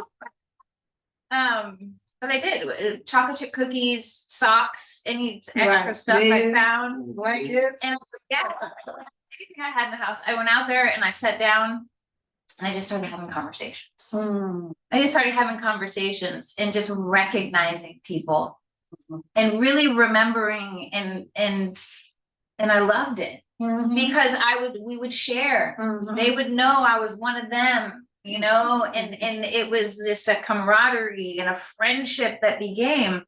But I did chocolate chip cookies, socks, any extra stuff I found. Blankets. And yeah. anything I had in the house. I went out there and I sat down and I just started having conversations. I just started having conversations and just recognizing people and really remembering and I loved it because we would share. They would know I was one of them, you know, and it was just a camaraderie and a friendship that became,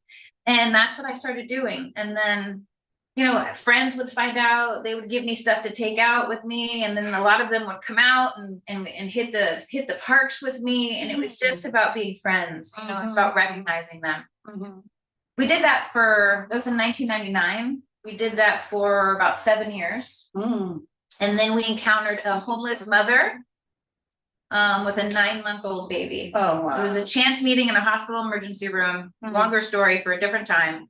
and that's what I started doing. And then, you know, friends would find out, they would give me stuff to take out with me, and then a lot of them would come out and hit the parks with me, and it was just about being friends, you know, it's about recognizing them. We did that was in 1999. We did that for about 7 years. And then we encountered a homeless mother with a 9-month-old baby. Oh, wow. It was a chance meeting in a hospital emergency room. Longer story for a different time,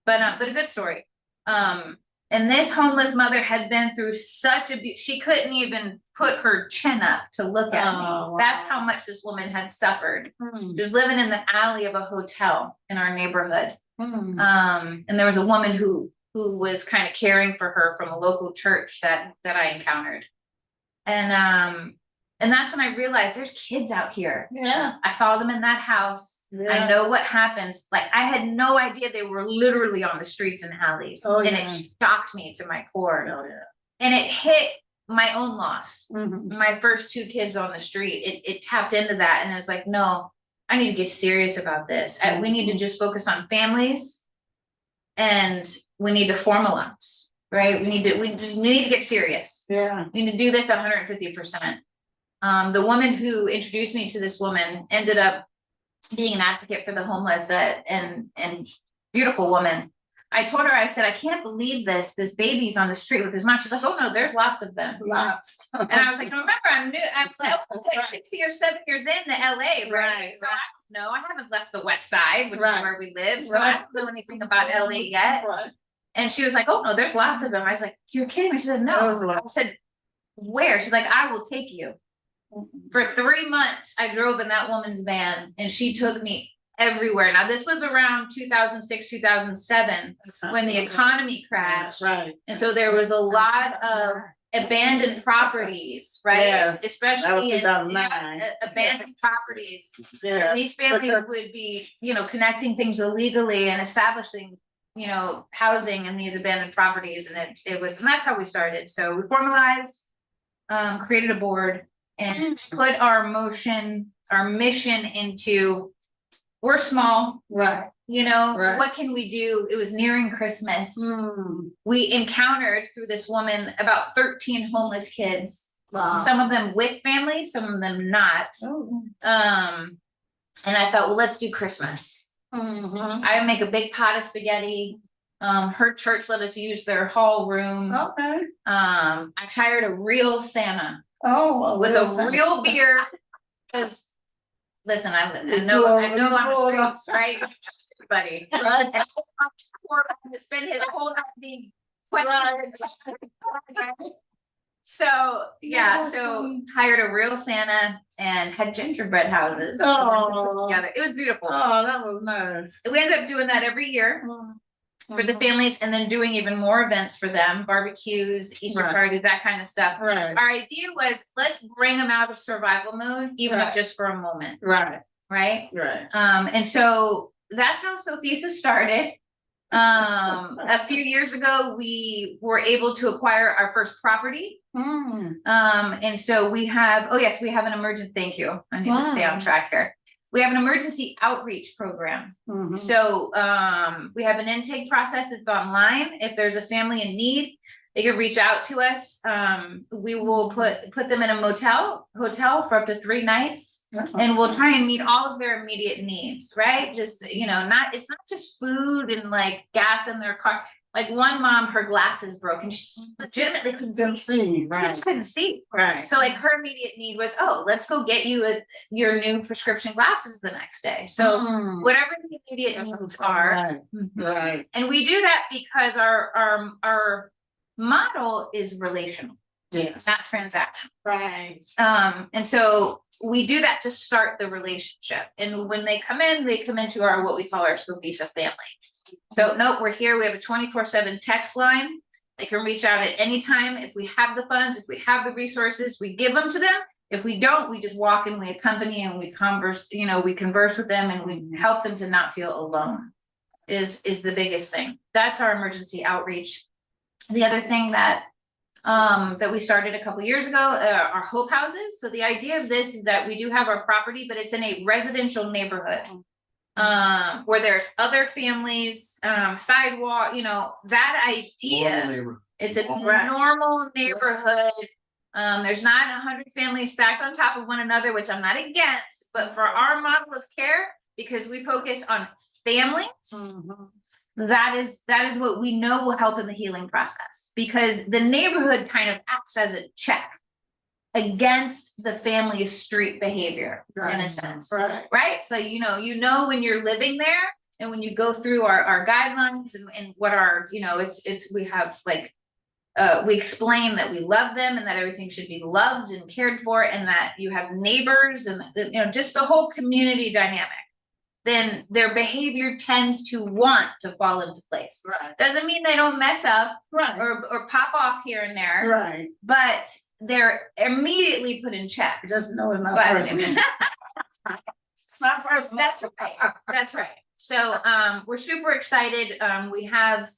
but a good story. And this homeless mother had been through such abuse. She couldn't even put her chin up to look at me. Wow. That's how much this woman had suffered. She was living in the alley of a hotel in our neighborhood. And there was a woman who was kind of caring for her from a local church that I encountered. And that's when I realized there's kids out here. Yeah. I saw them in that house. Yeah. I know what happens. Like, I had no idea they were literally on the streets and alleys. Oh, and yeah. it shocked me to my core. Oh, yeah. And it hit my own loss. My first 2 kids on the street. It tapped into that. And it's like, no, I need to get serious about this. We need to just focus on families, and we need to formalize, right? We just need to get serious. Yeah. We need to do this 150%. The woman who introduced me to this woman ended up being an advocate for the homeless, and beautiful woman. I told her, I said, I can't believe this baby's on the street with his mom. She's like, oh no, there's lots of them. Lots. And I was like, no, remember, I'm like 6 or 7 years in LA, right? So I don't know, I haven't left the West Side, which is where we live. So I don't know anything about LA yet. And she was like, oh no, there's lots of them. I was like, you're kidding me. She said, no. I said, where? She's like, I will take you. For 3 months, I drove in that woman's van, and she took me everywhere. Now, this was around 2006, 2007, when the economy crashed. Right. And so there was a lot of abandoned properties, right? Yes, Especially in that was 2009. Abandoned properties. Yeah. And these families would be, you know, connecting things illegally and establishing, you know, housing in these abandoned properties. And and that's how we started. So we formalized, created a board, and put our mission into, we're small, Right. you know, Right. what can we do? It was nearing Christmas. We encountered through this woman about 13 homeless kids, Wow. some of them with families, some of them not. Oh. And I thought, well, let's do Christmas. I make a big pot of spaghetti. Her church let us use their hall room. Okay. I hired a real Santa. Oh, With a real beer, because listen, I know I'm a streets, right? Everybody. Right. And it's been his whole life being questioned. So yeah, so hired a real Santa and had gingerbread houses. Oh. Together. It was beautiful. Oh, that was nice. We ended up doing that every year for the families, and then doing even more events for them, barbecues, Easter parties, that kind of stuff. Right. Our idea was, let's bring them out of survival mode, even if just for a moment. Right. Right. Right. And so that's how Sophisa started. A few years ago, we were able to acquire our first property. And so we have, we have an emergency, thank you. I need to stay on track here. We have an emergency outreach program. So we have an intake process that's online. If there's a family in need, they can reach out to us. We will put them in a hotel for up to 3 nights, and we'll try and meet all of their immediate needs, right? Just, you know, it's not just food and like gas in their car. Like one mom, her glasses broke and she legitimately couldn't see. Right. She just couldn't see. Right. So like her immediate need was, let's go get you your new prescription glasses the next day. So whatever the immediate needs are. Right. And we do that because our model is relational. Yes. Not transactional. Right. And so we do that to start the relationship. And when they come into what we call our Sophisa family. So note, we're here. We have a 24/7 text line They can reach out at any time. If we have the funds, if we have the resources, we give them to them. If we don't, we just walk and we accompany and we converse, we converse with them and we help them to not feel alone is the biggest thing. That's our emergency outreach. The other thing that we started a couple years ago are hope houses. So the idea of this is that we do have our property, but it's in a residential neighborhood where there's other families, sidewalk, that idea. It's a normal neighborhood. There's not 100 families stacked on top of one another, which I'm not against, but for our model of care, because we focus on families, that is what we know will help in the healing process, because the neighborhood kind of acts as a check against the family's street behavior in a sense, right? So, when you're living there and when you go through our guidelines and what our, we have like, we explain that we love them and that everything should be loved and cared for, and that you have neighbors and just the whole community dynamic, then their behavior tends to want to fall into place. Doesn't mean they don't mess up or pop off here and there, but they're immediately put in check. Just know it's not personal. It's not personal. That's right. So we're super excited. We have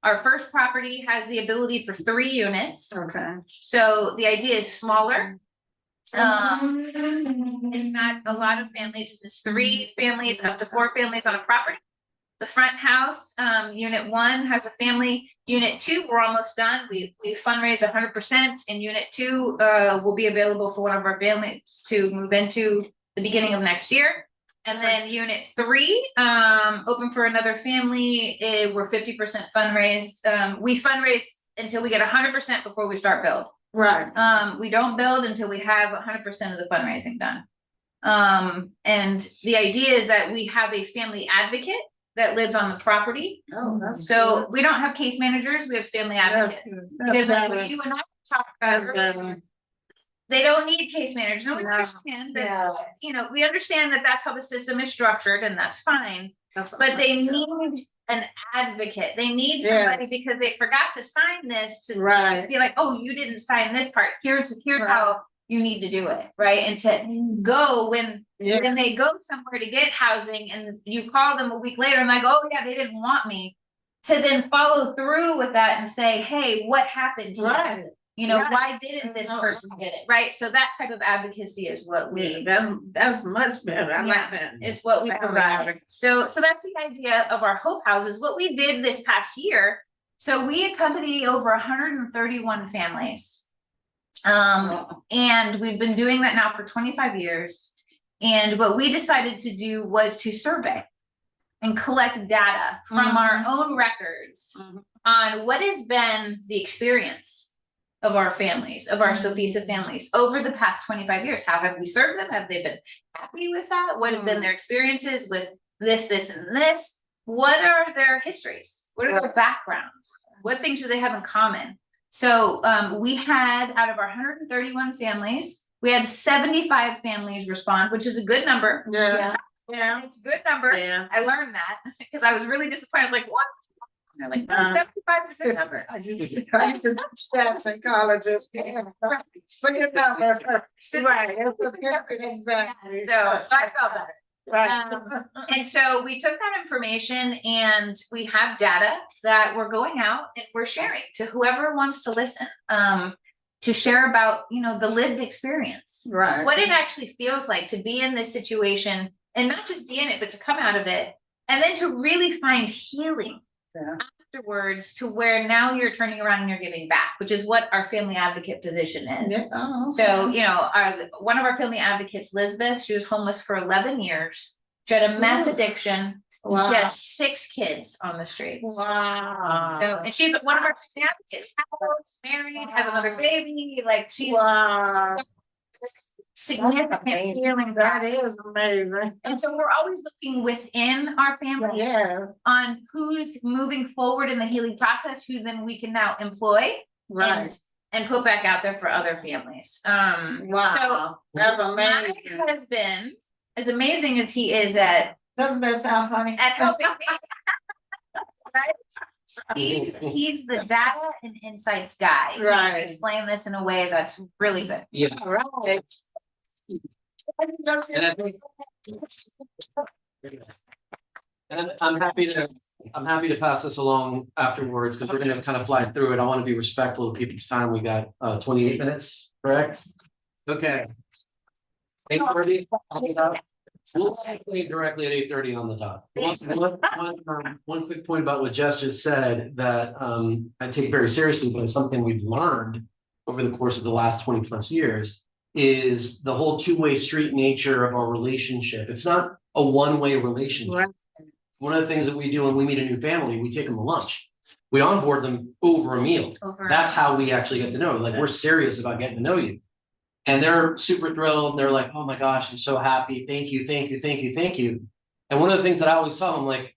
our first property has the ability for 3 units. Okay. So the idea is smaller. It's not a lot of families, it's just 3 families, up to 4 families on a property. The front house, unit 1 has a family. Unit 2, we're almost done. We fundraise 100%, and unit 2 will be available for one of our families to move into the beginning of next year. And then unit 3, open for another family. We're 50% fundraised. We fundraise until we get 100% before we start build. We don't build until we have 100% of the fundraising done. And the idea is that we have a family advocate that lives on the property. So we don't have case managers, we have family advocates. Because like what you and I talked about earlier, they don't need case managers. No, we understand that, we understand that that's how the system is structured, and that's fine. But they need an advocate. They need somebody because they forgot to sign this to be like, oh, you didn't sign this part. Here's how you need to do it, right? And to go when they go somewhere to get housing and you call them a week later and like, oh yeah, they didn't want me, to then follow through with that and say, hey, what happened here? Why didn't this person get it? Right. So that type of advocacy is what we that's much better. I like that. Is what we provide. So that's the idea of our hope houses. What we did this past year, so we accompanied over 131 families. And we've been doing that now for 25 years. And what we decided to do was to survey and collect data from our own records on what has been the experience of our families, of our Sophisa families over the past 25 years. How have we served them? Have they been happy with that? What have been their experiences with this, and this? What are their histories? What are their backgrounds? What things do they have in common? So we had, out of our 131 families, we had 75 families respond, which is a good number. Yeah, it's a good number. I learned that because I was really disappointed. I was like, what? And they're like, no, 75 is a good number. I used to stats and colleges. It's a good number. Exactly. So I felt better. Right. And so we took that information and we have data that we're going out and we're sharing to whoever wants to listen, to share about, the lived experience, what it actually feels like to be in this situation, and not just be in it, but to come out of it and then to really find healing afterwards, to where now you're turning around and you're giving back, which is what our family advocate position is. So, one of our family advocates, Elizabeth, she was homeless for 11 years. She had a meth addiction. She had 6 kids on the streets. So, and she's one of our family advocates, married, has another baby. Like she's significant healing. That is amazing. And so we're always looking within our family on who's moving forward in the healing process, who then we can now employ and put back out there for other families. So that's amazing. My husband, as amazing as he is at, doesn't that sound funny? At helping me, right? He's the data and insights guy. He Right. explain this in a way that's really good. Yeah, Right. and I think. And I'm happy to pass this along afterwards, because we're gonna kind of fly through it. I want to be respectful of people's time. We got 28 minutes, correct? Okay. 8:30. We'll play directly at 8:30 on the dot. One quick point about what Jess just said that I take very seriously, but it's something we've learned over the course of the last 20 plus years, is the whole two-way street nature of our relationship. It's not a one-way relationship. Right. One of the things that we do when we meet a new family, we take them to lunch. We onboard them over a meal. That's how we actually get to know. Like, we're serious about getting to know you. And they're super thrilled. They're like, oh my gosh, I'm so happy. Thank you, thank you, thank you, thank you. And one of the things that I always tell them, like,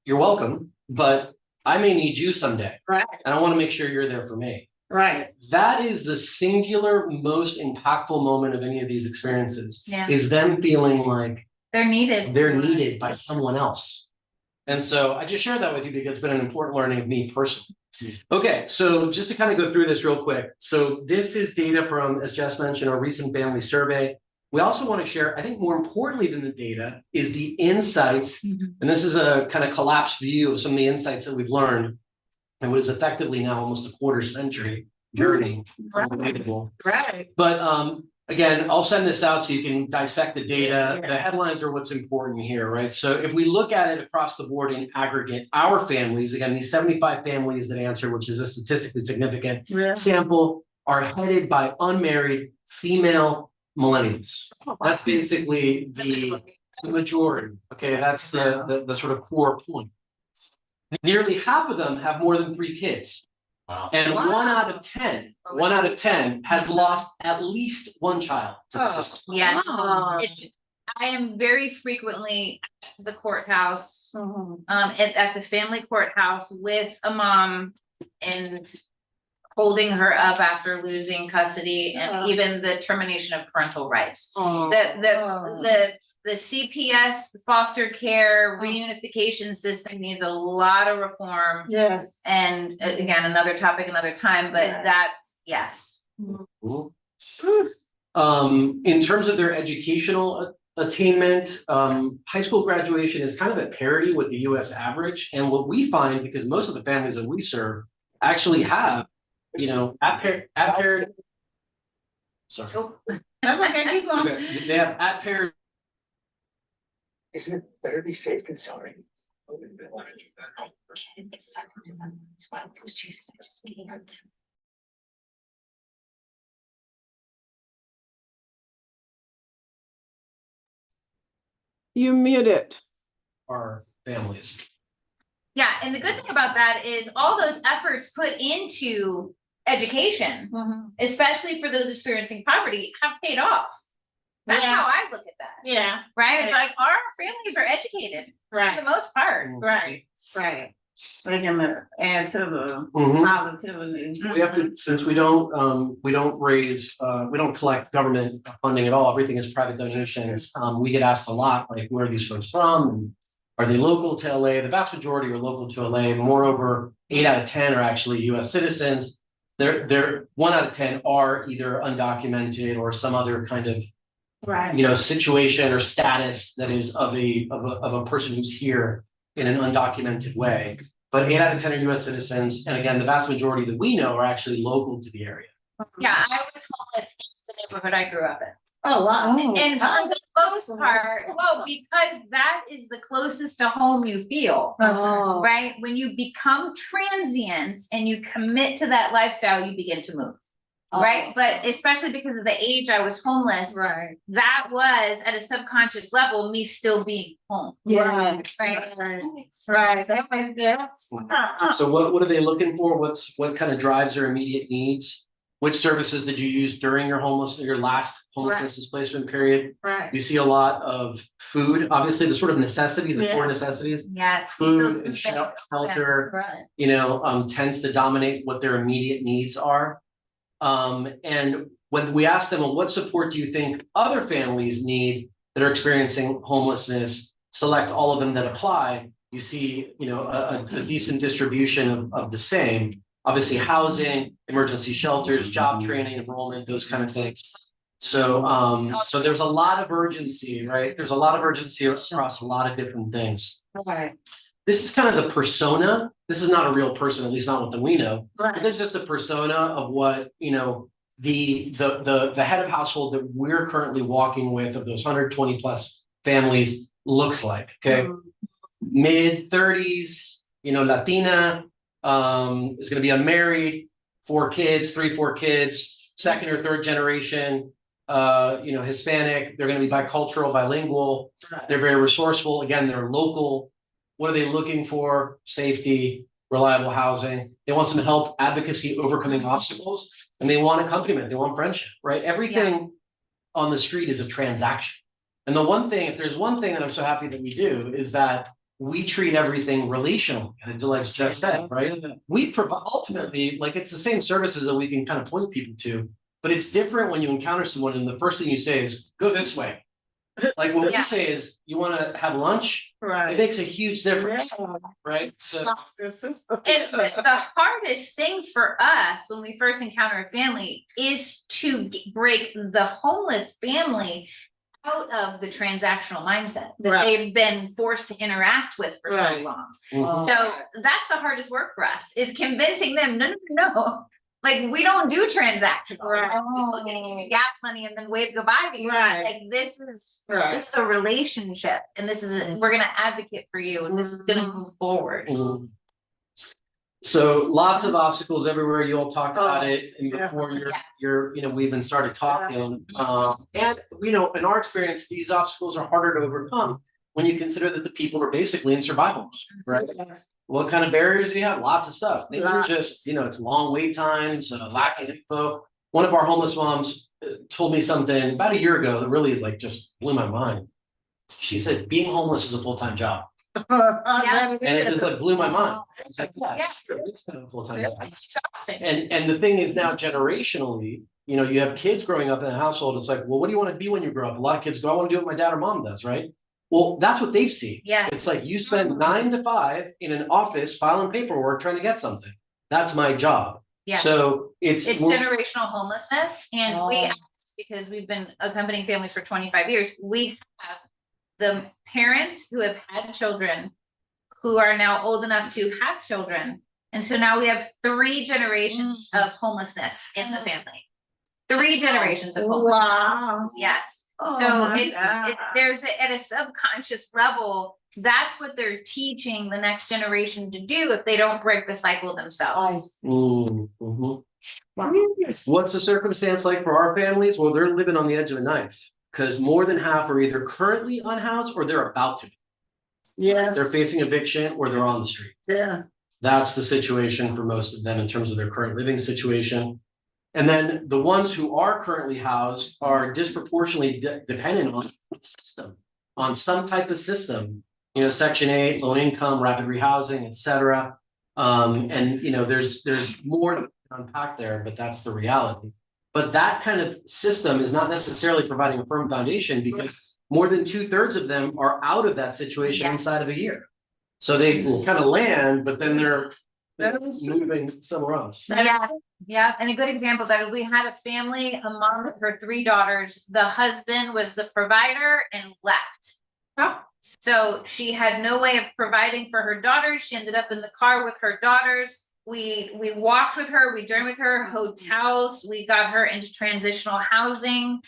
you're welcome, but I may need you someday. Right. And I want to make sure you're there for me. Right. That is the singular most impactful moment of any of these experiences. Yeah. Is them feeling like They're needed. they're needed by someone else. And so I just share that with you because it's been an important learning of me personally. Okay, so just to kind of go through this real quick. So this is data from, as Jess mentioned, our recent family survey. We also want to share, I think more importantly than the data, is the insights. And this is a kind of collapsed view of some of the insights that we've learned and what is effectively now almost a quarter century journey. Right. But again, I'll send this out so you can dissect the data. The headlines are what's important here, right? So if we look at it across the board in aggregate, our families, again, these 75 families that answer, which is a statistically significant sample, are headed by unmarried female millennials. That's basically the majority. Okay, that's the sort of core point. Nearly half of them have more than 3 kids. Wow. And 1 out of 10 has lost at least one child to the system. Yeah, I am very frequently at the courthouse, at the family courthouse with a mom and holding her up after losing custody and even the termination of parental rights. The CPS foster care reunification system needs a lot of reform. Yes. And again, another topic, another time, but that's, yes. In terms of their educational attainment, high school graduation is kind of at parity with the US average. And what we find, because most of the families that we serve actually have, you know, at parity. Sorry. Oh. That's okay, keep going. Okay. They have at parity. Isn't it better be safe than sorry? You muted. Our families. Yeah, and the good thing about that is all those efforts put into education, especially for those experiencing poverty, have paid off. That's how I look at that. Yeah. Right? It's like our families are educated for the most part. Right. They can add to the positivity. We have to, since we don't raise, we don't collect government funding at all, everything is private donations. We get asked a lot, like, where are these folks from? And are they local to LA? The vast majority are local to LA. Moreover, 8 out of 10 are actually US citizens. They're 1 out of 10 are either undocumented or some other kind of situation or status that is of a person who's here in an undocumented way. But 8 out of 10 are US citizens. And again, the vast majority that we know are actually local to the area. Yeah, I was homeless in the neighborhood I grew up in. Oh, wow. And for the most part, well, because that is the closest to home you feel, right? When you become transient and you commit to that lifestyle, you begin to move. Right. But especially because of the age I was homeless, that was at a subconscious level, me still being home. Right. That makes sense. So what are they looking for? What kind of drives their immediate needs? Which services did you use during your last homelessness displacement period? Right. You see a lot of food, obviously the sort of necessities, the core necessities. Yes. Food and shelter, you know, tends to dominate what their immediate needs are. And when we ask them, well, what support do you think other families need that are experiencing homelessness? Select all of them that apply. you see, you know, a decent distribution of the same. Obviously, housing, emergency shelters, job training, enrollment, those kind of things. So, so there's a lot of urgency, right? There's a lot of urgency across a lot of different things. Right. This is kind of the persona. This is not a real person, at least not what we know. But Right. there's just a persona of what, you know, the head of household that we're currently walking with of those 120 plus families looks like. Okay. Mid-30s, you know, Latina, is gonna be unmarried, 4 kids, 4 kids, second or third generation, you know, Hispanic, they're gonna be bicultural, bilingual, they're very resourceful, again, they're local. What are they looking for? Safety, reliable housing, they want some help, advocacy, overcoming obstacles, and they want accompaniment, they want friendship, right? Everything on the street is a transaction. And the one thing, if there's one thing that I'm so happy that we do, is that we treat everything relational, and like just said, right? We provide ultimately, like, it's the same services that we can kind of point people to, but it's different when you encounter someone and the first thing you say is, go this way. Like what we say is, you wanna have lunch? It Right. makes a huge difference, right? So, Shocks their system. And the hardest thing for us when we first encounter a family is to break the homeless family out of the transactional mindset that Right. they've been forced to interact with for so Right. long. mhm. So that's the hardest work for us, is convincing them, no. Like, we don't do transactional. Right. Just look at your gas money and then wave goodbye to you. Right. Like, this is Right. a relationship, and this is we're gonna advocate for you, and this is gonna move forward. Mhm. So lots of obstacles everywhere. You all talked about it, and before Yes. you know, we even started talking. And you know, in our experience, these obstacles are harder to overcome when you consider that the people are basically in survival mode, right? What kind of barriers do you have? Lots of stuff. Things are just, you know, it's long wait times, lack of info. One of our homeless moms told me something about a year ago that really like just blew my mind. She said, being homeless is a full-time job. And it just like blew my mind. It's like, yeah, sure, it's kind of a full-time job. It's exhausting. And the thing is now generationally, you know, you have kids growing up in a household. It's like, well, what do you want to be when you grow up? A lot of kids go, I want to do what my dad or mom does, right? Well, that's what they've seen. Yes. It's like you spend 9 to 5 in an office filing paperwork trying to get something. That's my job. Yes. So it's generational homelessness, and we have, because we've been accompanying families for 25 years, we have the parents who have had children who are now old enough to have children. And so now we have 3 generations of homelessness in the family. 3 generations of homelessness. Wow. Yes. Oh So my God. there's at a subconscious level, that's what they're teaching the next generation to do if they don't break the cycle themselves. mhm. What's the circumstance like for our families? Well, they're living on the edge of a knife because more than half are either currently unhoused or they're about to. Yes. They're facing eviction or they're on the street. Yeah. That's the situation for most of them in terms of their current living situation. And then the ones who are currently housed are disproportionately dependent on the system, on some type of system, you know, Section 8, low income, rapid rehousing, et cetera. And you know, there's more to unpack there, but that's the reality. But that kind of system is not necessarily providing a firm foundation because more than 2/3 of them are out of that situation inside of a year. So they kind of land, but then they're moving somewhere else. Yeah, and a good example that we had a family, a mom with her 3 daughters. The husband was the provider and left. Oh. So she had no way of providing for her daughters. She ended up in the car with her daughters. We walked with her, we journeyed with her, hotels, we got her into transitional housing.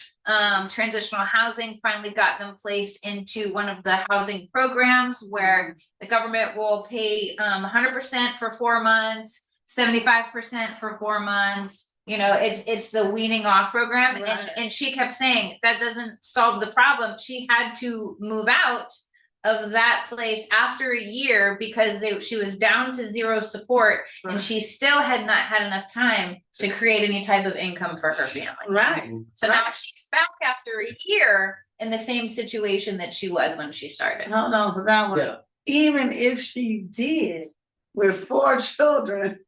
Transitional housing finally got them placed into one of the housing programs where the government will pay 100% for 4 months. 75% for 4 months, you know, it's the weaning off program. Right. And she kept saying that doesn't solve the problem. She had to move out of that place after a year because she was down to 0 support, and she still had not had enough time to create any type of income for her family. Right. So now she's back after a year in the same situation that she was when she started. Hold on for that one. Yeah. Even if she did with 4 children,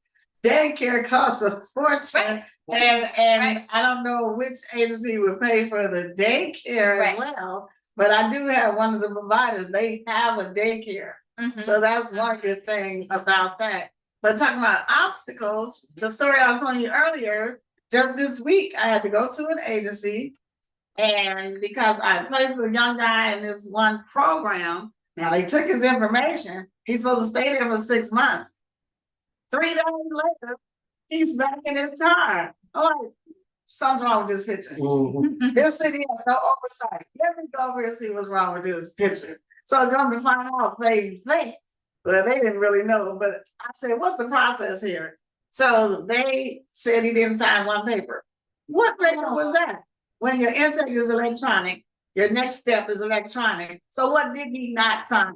daycare costs a fortune. Right. And I don't know which agency would pay for the daycare as well, but I do have one of the providers, they have a daycare. Mhm. So that's one good thing about that. But talking about obstacles, the story I was telling you earlier, just this week, I had to go to an agency. And because I placed a young guy in this one program, now they took his information. He's supposed to stay there for 6 months. 3 days later, he's back in his car. I'm like, something's wrong with this picture. Mhm. This city has no oversight. Let me go over and see what's wrong with this picture. So come to find out, they think, well, they didn't really know, but I said, what's the process here? So they said he didn't sign one paper. What paper was that? When your intake is electronic, your next step is electronic. So what did he not sign?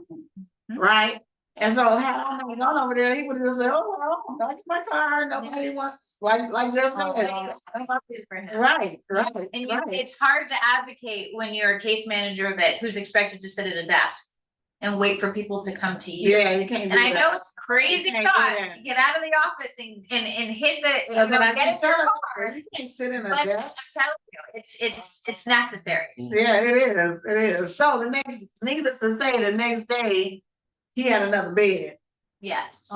Right? And so had I not gone over there, he would have just said, oh, well, I'm back in my car, nobody wants, like just said. Right, right, And right. it's hard to advocate when you're a case manager who's expected to sit at a desk and wait for people to come to you. Yeah, you can't do And I that. know it's crazy You can't do thought that. to get out of the office and hit the, That's what I get keep in your telling car. her, you can't sit in a But I'm desk. telling you, it's necessary. Yeah, it is. So needless to say, the next day, he had another bed. Yes.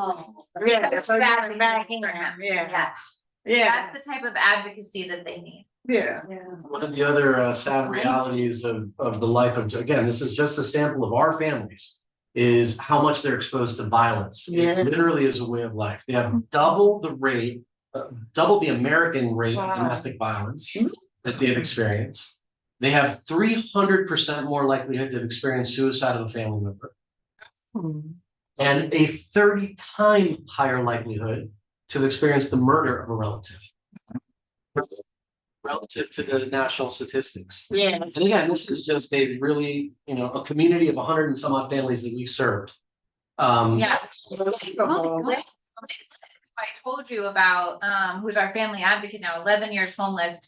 Yeah, Because so he back went back in, for him. yeah, Yes. yeah, That's the type of advocacy that they need. yeah. One of the other sad realities of the life of, again, this is just a sample of our families, is how much they're exposed to violence. Yeah. It literally is a way of life. They have double the rate, double the American rate of domestic violence that they've experienced. They have 300% more likelihood to experience suicide of a family member. And a 30-time higher likelihood to experience the murder of a relative. Relative to the national statistics. Yes. And again, this is just a really, a community of 100 and some odd families that we served. Yes. Unbelievable. I told you about, who's our family advocate now, 11 years homeless.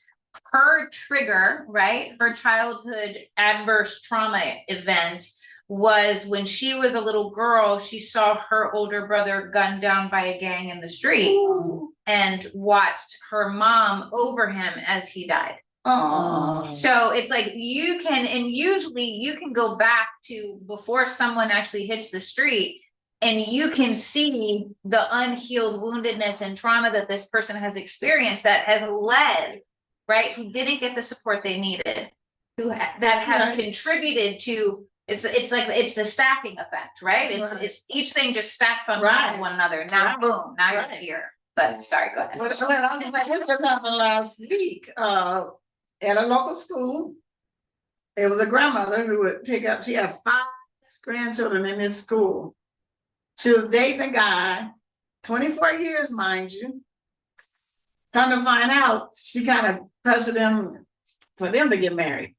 Her trigger, right? Her childhood adverse trauma event was when she was a little girl, she saw her older brother gunned down by a gang in the street. Ooh. And watched her mom over him as he died. Oh. So it's like you can, and usually you can go back to before someone actually hits the street and you can see the unhealed woundedness and trauma that this person has experienced that has led, right, who didn't get the support they needed, that have contributed to, it's like, it's the stacking effect, right? It's each thing just stacks on top of one another. Now, boom, now you're here. But sorry, go ahead. Well, I was like, this just happened last week, at a local school. It was a grandmother who would pick up, she had 5 grandchildren in this school. She was dating a guy, 24 years, mind you. Come to find out, she kind of pressured him for them to get married.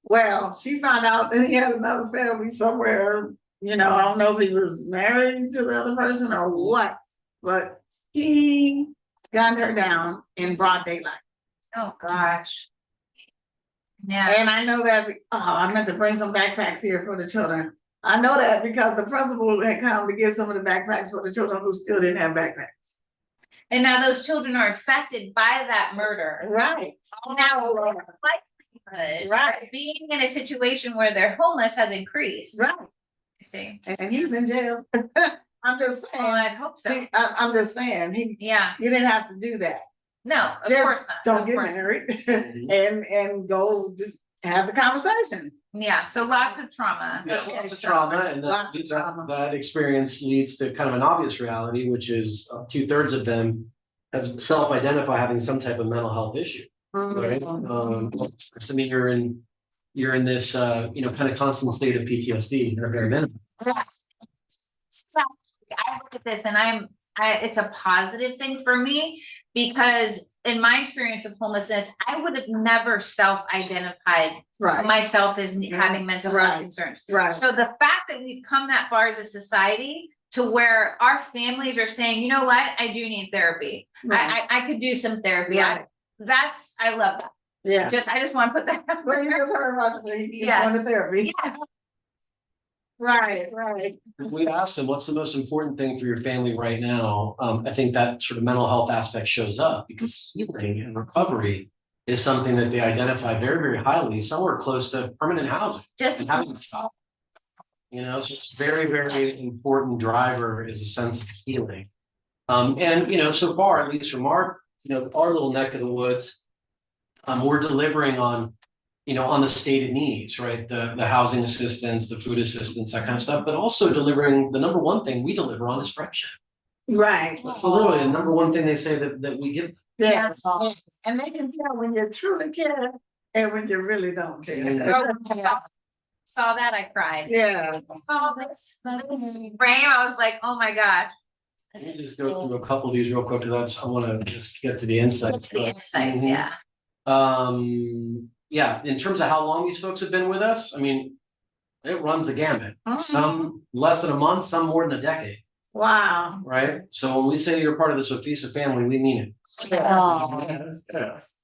Well, she found out that he had another family somewhere, I don't know if he was married to the other person or what, but he gunned her down in broad daylight. Oh, gosh. Yeah. And I know that, I meant to bring some backpacks here for the children. I know that because the principal had come to get some of the backpacks for the children who still didn't have backpacks. And now those children are affected by that murder. Right. Now, likelihood of being in a situation where they're homeless has increased. Right. I see. And he's in jail. I'm just saying. Well, I'd hope so. I'm just saying, you didn't have to do that. No, of Just course not. don't get married and go have the conversation. Yeah, so lots of trauma. Lots of trauma, and that experience leads to kind of an obvious reality, which is 2/3 of them have self-identify having some type of mental health issue. Right? I mean, you're in this kind of constant state of PTSD at a very minimum. Yes. So I look at this and it's a positive thing for me because in my experience of homelessness, I would have never self-identified myself as having mental health concerns. Right. So the fact that we've come that far as a society to where our families are saying, you know what, I do need therapy. I could do some therapy. I love that. Yeah. I just want to put that. Well, you just heard about going to therapy. Yes. Right. We asked them, what's the most important thing for your family right now? I think that sort of mental health aspect shows up because healing and recovery is something that they identify very, very highly, somewhere close to permanent housing. You know, so it's very, very important driver is a sense of healing. And you know, so far, at least from our, you know, our little neck of the woods, we're delivering on, you know, on the stated needs, right? The housing assistance, the food assistance, that kind of stuff, but also delivering the number one thing we deliver on is friendship. Right. That's literally the number one thing they say that we give. Yes, yes. And they can tell when you truly care and when you really don't care. Saw that, I cried. Yeah. Saw this frame, I was like, oh my God. Let me just go through a couple of these real quick, because I want to just get to the insights. The insights, Mhm. yeah. Yeah, in terms of how long these folks have been with us, I mean, it runs the gamut. Some less than a month, some more than a decade, Wow. right? So when we say you're part of the Sophisa family, we mean it. Yes.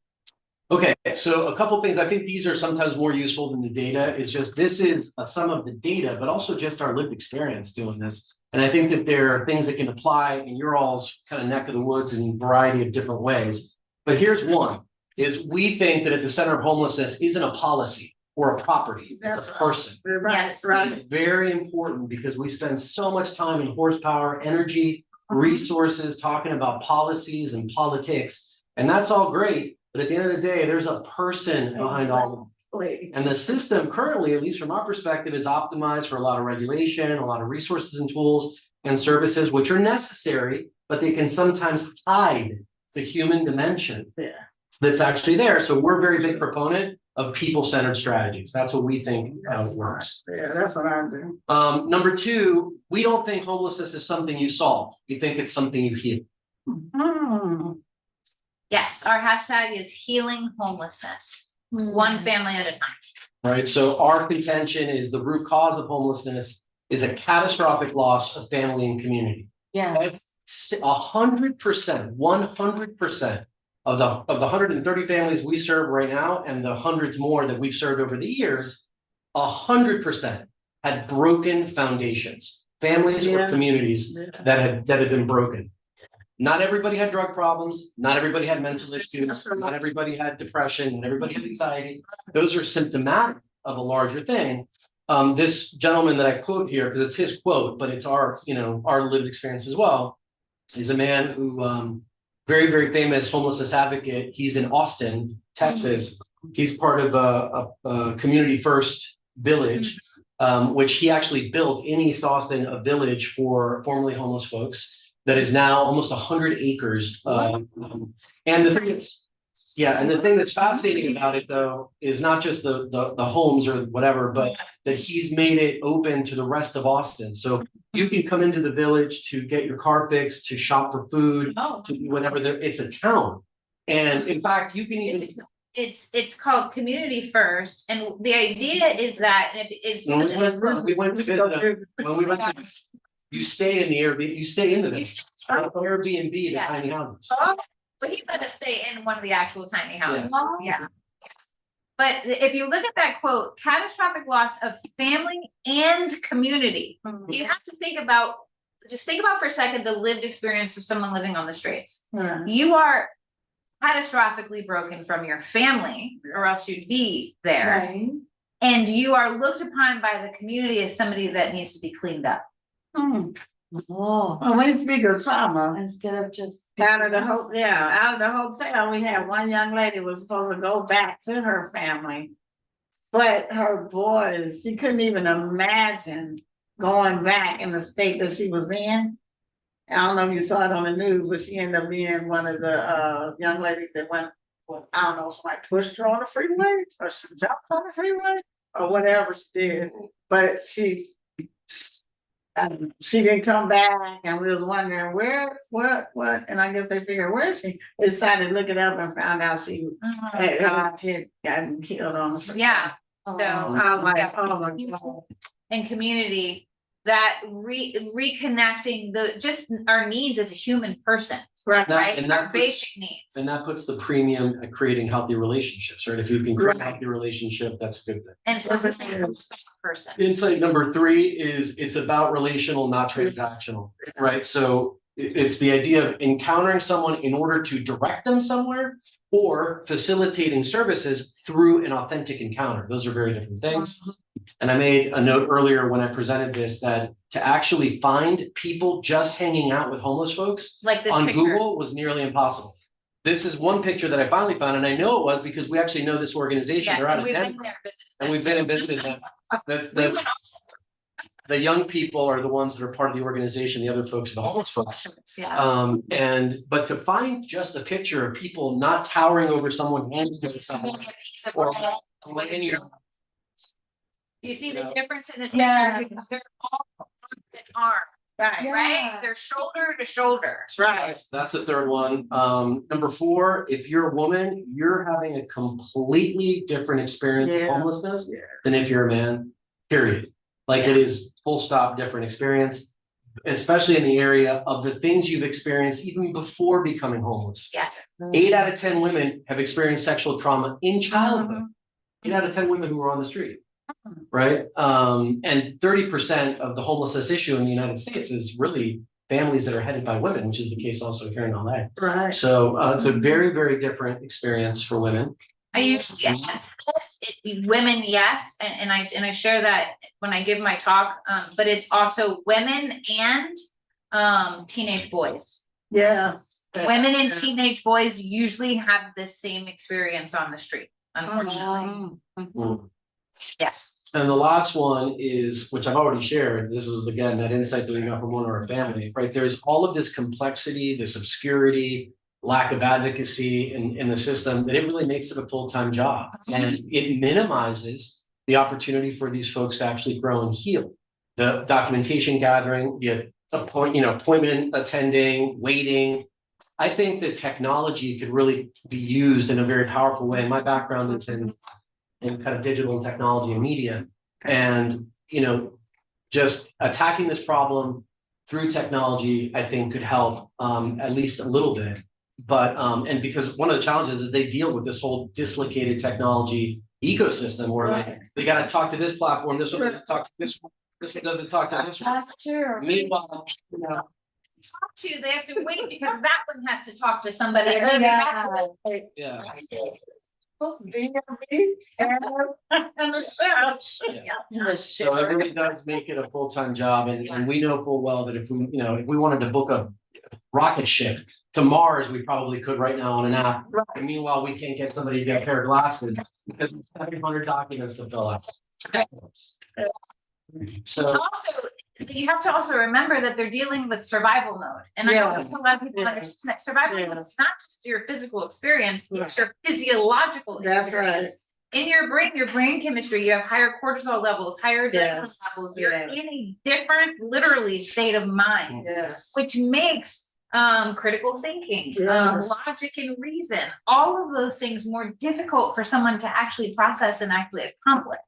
Okay, so a couple things, I think these are sometimes more useful than the data. It's just, this is a sum of the data, but also just our lived experience doing this. And I think that there are things that can apply in your all's kind of neck of the woods in a variety of different ways. But here's one, is we think that at the center of homelessness isn't a policy or a property, it's a person. Right, Yes. right. It's very important because we spend so much time in horsepower, energy, resources, talking about policies and politics, and that's all great. But at the end of the day, there's a person behind all of them. Wait. And the system currently, at least from our perspective, is optimized for a lot of regulation, a lot of resources and tools and services, which are necessary, but they can sometimes hide the human dimension that's actually there. So we're a very big proponent of people-centered strategies. That's what we think works. Yeah, that's what I do. Number two, we don't think homelessness is something you solve. We think it's something you heal. Yes, our hashtag is healing homelessness, one family at a time. All right, so our contention is the root cause of homelessness is a catastrophic loss of family and community. Yeah. 100%, 100% of the 130 families we serve right now, and the hundreds more that we've served over the years, 100% had broken foundations, families or communities that had been broken. Not everybody had drug problems, not everybody had mental issues, not everybody had depression, not everybody had anxiety. Those are symptomatic of a larger thing. This gentleman that I quote here, because it's his quote, but it's our, you know, our lived experience as well, is a man who very, very famous homelessness advocate. He's in Austin, Texas. He's part of a community first village, which he actually built in East Austin, a village for formerly homeless folks that is now almost 100 acres. And the thing is, and the thing that's fascinating about it though, is not just the homes or whatever, but that he's made it open to the rest of Austin. So you can come into the village to get your car fixed, to shop for food, to do whatever. It's a town. And in fact, you can even... It's called Community First, and the idea is that when we went to visit, you stay in the Airbnb, you stay in the Airbnb, the tiny houses. But he let us stay in one of the actual tiny houses. Yeah. But if you look at that quote, catastrophic loss of family and community, you have to think about for a second the lived experience of someone living on the streets. You are catastrophically broken from your family, or else you'd be there. Right. And you are looked upon by the community as somebody that needs to be cleaned up. Well, when you speak of trauma, Instead of just. out of the hotel, we had one young lady was supposed to go back to her family. But her boys, she couldn't even imagine going back in the state that she was in. I don't know if you saw it on the news, but she ended up being one of the young ladies that went, I don't know, somebody pushed her on the freeway, or she jumped on the freeway, or whatever she did. But she didn't come back, and we was wondering what, and I guess they figured where is she. They decided to look it up and found out she had gotten killed on the freeway. Yeah. So I was like, oh my God. and community, that reconnecting just our needs as a human person, Right. right? Our basic needs. And that puts the premium at creating healthy relationships, right? If you can create a healthy relationship, that's a good thing. And focusing on the person. Insight number 3 is it's about relational, not transactional, right? So it's the idea of encountering someone in order to direct them somewhere, or facilitating services through an authentic encounter. Those are very different things. And I made a note earlier when I presented this that to actually find people just hanging out with homeless folks Like this on picture. Google was nearly impossible. This is one picture that I finally found, and I know it was because we actually know this organization. Yes, They're out and of we've been Denver, there visiting. and we've been and visited them. We went The young people are the ones that are part of the organization, the other folks are the homeless folks. Yeah. But to find just a picture of people not towering over someone, handing them someone, Maybe a piece of or bread. laying your. You see the Yeah. difference in this Yeah. picture? They're all arm in arm, Right, right? They're shoulder to shoulder. right. That's the third one. Number four, if you're a woman, you're having a completely different experience of Yeah. homelessness Yeah. than if you're a man, period. Like it is full stop different experience, especially in the area of the things you've experienced even before becoming homeless. Yeah. 8 out of 10 women have experienced sexual trauma in childhood. 8 out of 10 women who were on the street. Right? And 30% of the homelessness issue in the United States is really families that are headed by women, which is the case also here in LA. Right. So it's a very, very different experience for women. I usually add to this, women, yes, and I share that when I give my talk, but it's also women and teenage boys. Yes. Women and teenage boys usually have the same experience on the street, unfortunately. Yes. And the last one is, which I've already shared, this is again, that insight that we got from one of our family, right? There's all of this complexity, this obscurity, lack of advocacy in the system, that it really makes it a full-time job. And it minimizes the opportunity for these folks to actually grow and heal. The documentation gathering, the appointment attending, waiting. I think that technology could really be used in a very powerful way. My background is in kind of digital and technology and media. And, just attacking this problem through technology, I think could help at least a little bit. But, and because one of the challenges is they deal with this whole dislocated technology ecosystem where like, they got to talk to this platform, this one doesn't talk to this one, this one doesn't talk to this one. That's true. Meanwhile, Talk to, they have to wait because that one has to talk to somebody. And then they have to- yeah. DMV and the sheriff. Yeah. So it really does make it a full-time job, and we know full well that if we wanted to book a rocket ship to Mars, we probably could right now on an app. Right. And meanwhile, we can't get somebody to get a pair of glasses because 700 documents to fill out. So Also, you have to also remember that they're dealing with survival mode. And I don't think a lot of people understand that survival mode is not just your physical experience, it's your physiological That's right. experience. In your brain chemistry, you have higher cortisol levels, higher adrenaline Yes, levels. You're yes. in a different, literally, state of mind, Yes. which makes critical thinking, Yes. logic and reason, all of those things more difficult for someone to actually process and actually accomplish.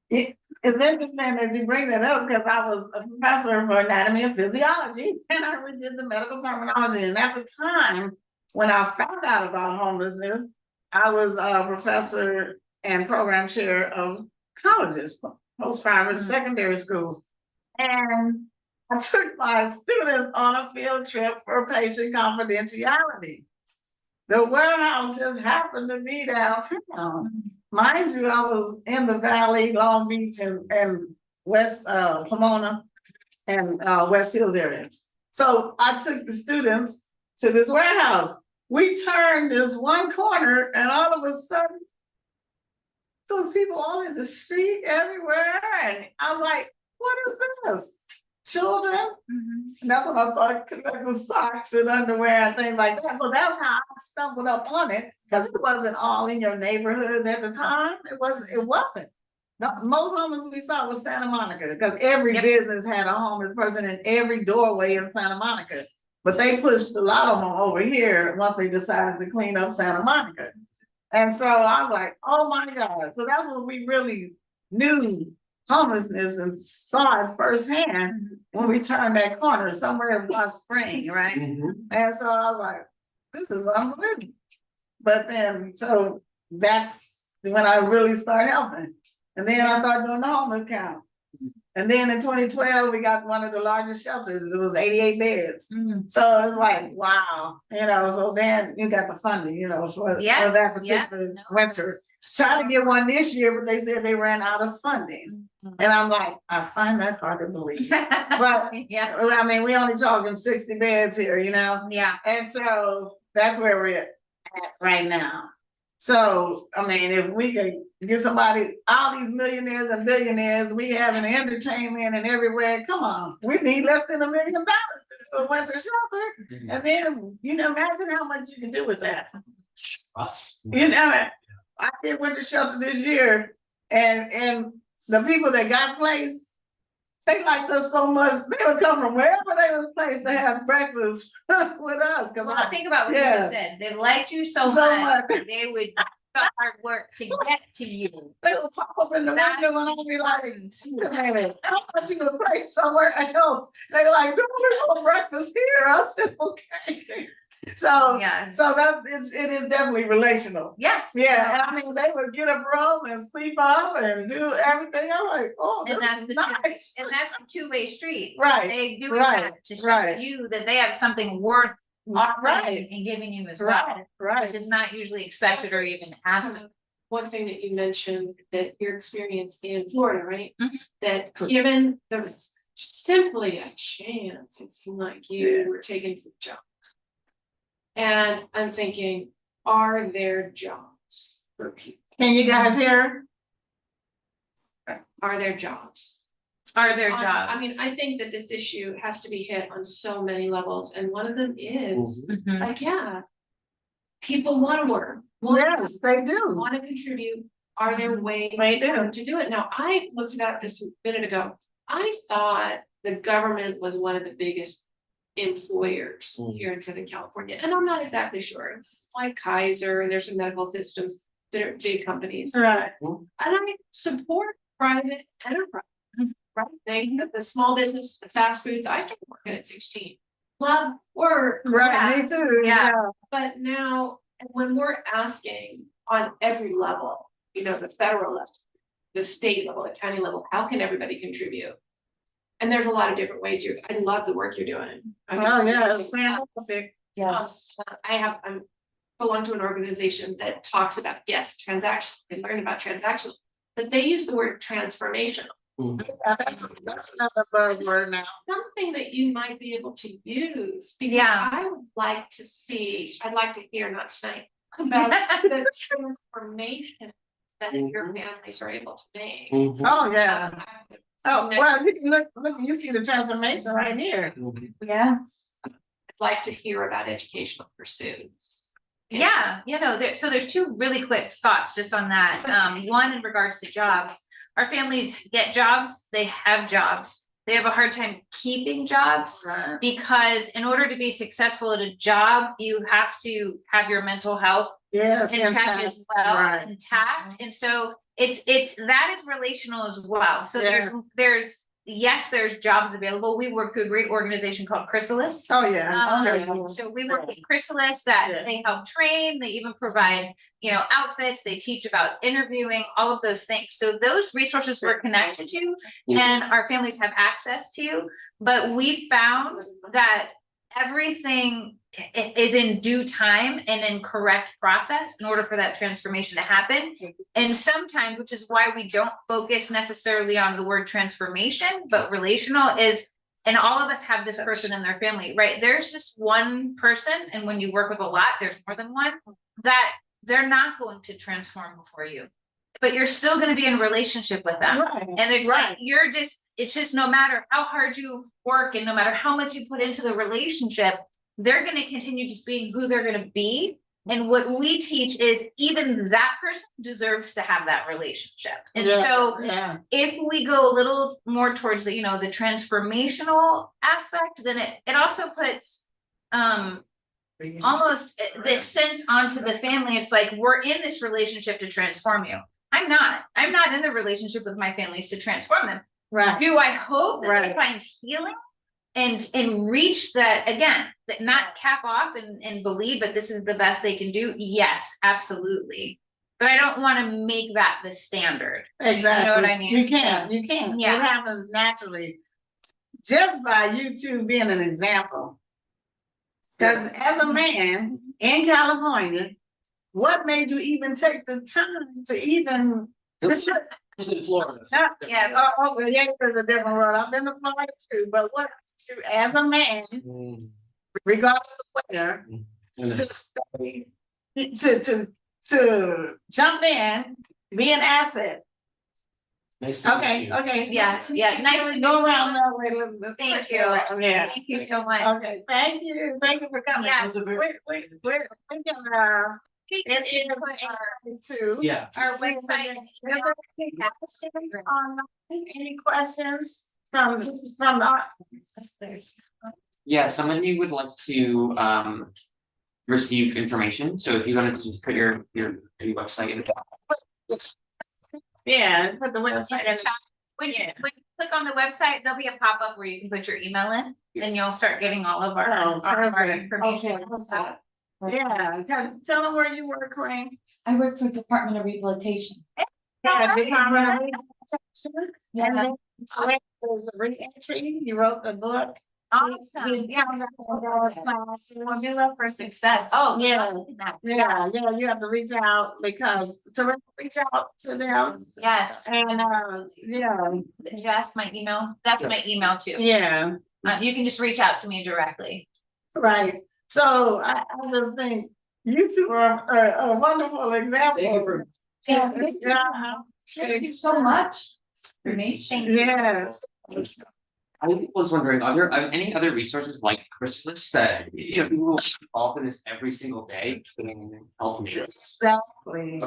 It's interesting that you bring that up because I was a professor for anatomy and physiology and I did the medical terminology. And at the time, when I found out about homelessness, I was a professor and program chair of colleges, post-primary, secondary schools. And I took my students on a field trip for patient confidentiality. The warehouse just happened to be downtown. Mind you, I was in the Valley, Long Beach and West Pomona and West Hills areas. So I took the students to this warehouse. We turned this one corner and all of a sudden, those people all in the street everywhere. And I was like, what is this? Children? And that's when I started collecting socks and underwear and things like that. So that's how I stumbled up on it, because it wasn't all in your neighborhoods at the time. It wasn't. No, most homeless we saw was Santa Monica, because every business had a homeless person in every doorway in Santa Monica. But they pushed a lot of them over here once they decided to clean up Santa Monica. And so I was like, oh my God. So that's when we really knew homelessness and saw it firsthand when we turned that corner somewhere in West Spring, right? And so I was like, this is unbelievable. But then, so that's when I really started helping. And then I started doing the homeless count. And then in 2012, we got one of the largest shelters. It was 88 beds. Mhm. So it's like, wow, so then you got the funding, for Yeah, that particular no, winter. it's- Trying to get one this year, but they said they ran out of funding. Mhm. And I'm like, I find that hard to believe. But Yeah, I mean, we only talking 60 beds here, yeah. And so that's where we're at right now. So, I mean, if we could get somebody, all these millionaires and billionaires, we have in entertainment and everywhere, come on, we need less than $1 million to do a winter shelter. And then, imagine how much you can do with that. Us. I did winter shelter this year and the people that got placed, they liked us so much, they would come from wherever they was placed to have breakfast with us. Well, think about what you yeah. just said. They liked you so So much, much. they would do the hard work to get to you. They would pop up in the That's window and I'd be like, wait a minute, I want you to play somewhere else. They were like, no, we want breakfast here. I said, okay. So Yeah. so it is definitely relational. Yes. Yeah, and I mean they would get a broom and sweep up and do everything. I'm like, oh, And this that's is the nice. that's the two-way street. Right, They do right, that to show right. you that they have something worth offering Right. and giving you as well, Right, right. which is not usually expected or even asked. So, one thing that you mentioned, that your experience in Florida, right? Mhm. That given there was simply a chance, it seemed like you were taken for jobs. And I'm thinking, are there jobs for people? Can you guys hear? Are there jobs? Are there jobs? I mean, I think that this issue has to be hit on so many levels, and one of them is, Mhm. like, yeah. People wanna work. Yes, they do. Wanna contribute. Are there ways They do. for them to do it? Now, I looked it up just a minute ago. I thought the government was one of the biggest employers here in Southern California, and I'm not exactly sure. It's like Kaiser, and there's some medical systems that are big companies. Right. And I support private enterprise, right? The small business, the fast foods, I started working at 16. Love work. Right, me too. Yeah. But now, when we're asking on every level, the federal level, the state level, the county level, how can everybody contribute? And there's a lot of different ways I love the work you're doing. I mean, Oh, yeah, it's fantastic. I belong to an organization that talks about, yes, transaction, they learn about transactional, but they use the word transformational. Yeah, that's another buzzword now. Something that you might be able to use, because Yeah. I would like to see, I'd like to hear, not tonight, about the transformation that your families are able to make. Oh, yeah. Oh, well, you can look, you see the transformation right here. Yeah. I'd like to hear about educational pursuits. Yeah, so there's two really quick thoughts just on that. One in regards to jobs. Our families get jobs, they have jobs. They have a hard time keeping jobs because in order to be successful at a job, you have to have your mental health Yes, in check as well, right. intact. And so it's that is relational as well. So Yeah. there's jobs available. We work through a great organization called Chrysalis. Oh, yeah. So we work with Chrysalis that they help train, they even provide, outfits, they teach about interviewing, all of those things. So those resources we're connected to and our families have access to, but we found that everything is in due time and in correct process in order for that transformation to happen. And sometimes, which is why we don't focus necessarily on the word transformation, but relational is, and all of us have this person in their family, right? There's just one person, and when you work with a lot, there's more than one, that they're not going to transform before you, but you're still going to be in a relationship with them. Right. And there's like, it's just no matter how hard you work and no matter how much you put into the relationship, they're going to continue just being who they're going to be. And what we teach is even that person deserves to have that relationship. And so if we go a little more towards the, the transformational aspect, then it also puts, almost this sense onto the family. It's like, we're in this relationship to transform you. I'm not in the relationship with my families to transform them. Right. Do I hope that they find healing and reach that, again, that not cap off and believe that this is the best they can do? Yes, absolutely. but I don't wanna make that the standard. Exactly. what I mean? You can, you can. Yeah. It happens naturally. Just by you two being an example. Cause as a man in California, what made you even take the time to even? This is in Florida. Yeah. Oh, yeah, there's a different road. I've been to Florida too, but what you, as a man, regardless of where, And to stay, to jump in, be an asset. nice to meet Okay, you. okay. Yes, yeah, nice to meet Go you. around that way, Elizabeth. Thank you. Yeah. Thank you so much. Okay, thank you for coming. Yes. We're gonna, it is two. Yeah. Our website. Any questions from, this is from the. Yeah, some of you would like to receive information, so if you wanted to just put your website in the. Yeah, put the website in. When you click on the website, there'll be a pop-up where you can put your email in, and you'll start getting all of our perfect. information Okay. and stuff. Yeah, tell them where you work, Corinne. I work for Department of Rehabilitation. Yeah, Department of Rehabilitation. And then there's a re-entry, you wrote the book. Awesome, yeah. Formula for success. Oh, Yeah. Yeah. Yeah, you have to reach out because to reach out to them. Yes, And yeah, Jess, my email, that's my email too. yeah, You can just reach out to me directly. right. So I just think you two are a wonderful example. Thank you for. Yeah, Thank you so much. For me. Thank you. yes. I was wondering, are there any other resources like Chrysalis that, you know, people who are involved in this every single day can help me? Exactly.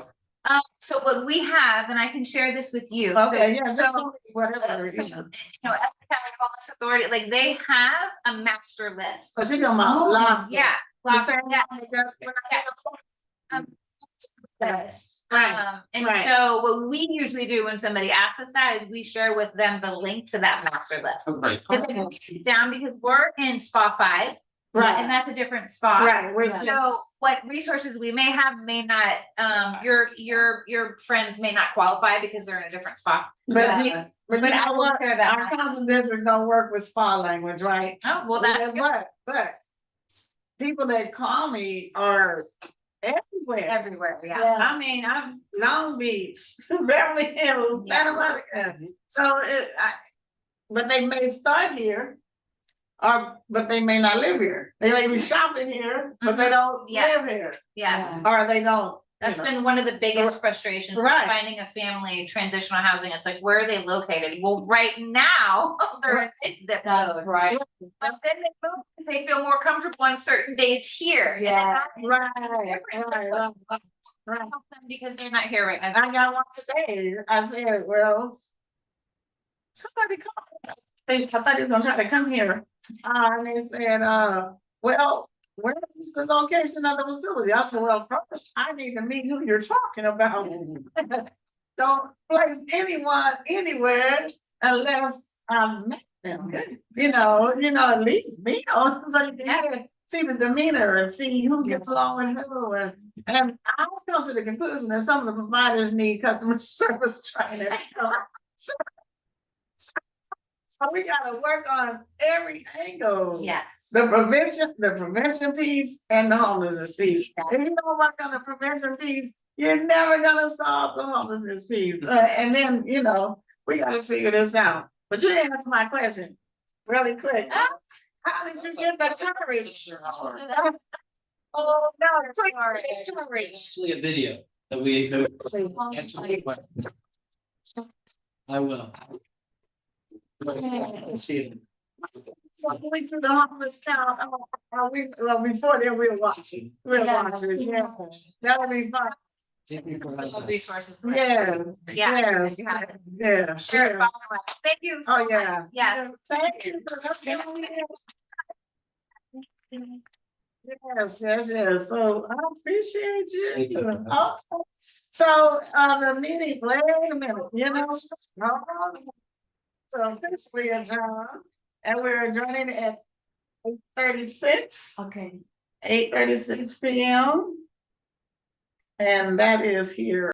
So what we have, and I can share this with you. Okay, yeah, So, whatever. so, Essex County Homeless Authority, like they have a master list. But you talking about lots. Yeah, lots of, yes. List. And Right. so what we usually do when somebody asks us that is we share with them the link to that master list. Okay. Because it breaks it down because we're in SPA 5 and Right, that's a different spot. right, we're So what resources we may have may not, your friends may not qualify because they're in a different spot. but I you know will what, share that. our council districts don't work with spa language, right? Oh, well, that's good. But people that call me are everywhere. Everywhere, yeah. I mean, I'm Long Beach, Beverly Hills, Santa Monica. So but they may start here. But they may not live here. They may be shopping here, but they don't Yes. live here. Yes. Or they don't. That's been one of the biggest frustrations, Right. finding a family, transitional housing. It's like, where are they located? Well, right now, they're in this zip code. Right. But then they move, because they feel more comfortable on certain days here. And then Yeah. that Right, makes a difference. right. Help them because they're not here right now. I got one today. I said, well, somebody called. I thought he was gonna try to come here. And they said, well, where is the location of the facility? I said, well, first, I need to meet who you're talking about. Don't place anyone anywhere unless I've met them. You know, at least me, so you can see the demeanor and see who gets along with who. And I've come to the conclusion that some of the providers need customer service training. So we gotta work on every angle. Yes. The prevention piece and the homelessness piece. If you don't work on the prevention piece, you're never gonna solve the homelessness piece. And then, we gotta figure this out. But you didn't answer my question really quick. How did you get the courage? Oh, no, courage. Actually a video that we. I will. Let's see it. So we through the homeless count, before then we're watching. Yeah. That'll be fun. Thank you for having us. Resources. Yeah. Yeah. Yes. You have it. Yeah. Sure. By the way. Thank you. so Oh, much. yeah. Yes. Thank you for coming in. Yes. So I appreciate Thank you. you. Okay. So, the meeting, wait a minute, so officially adjourned, and we're adjourning at 8:36. Okay. 8:36 p.m. And that is here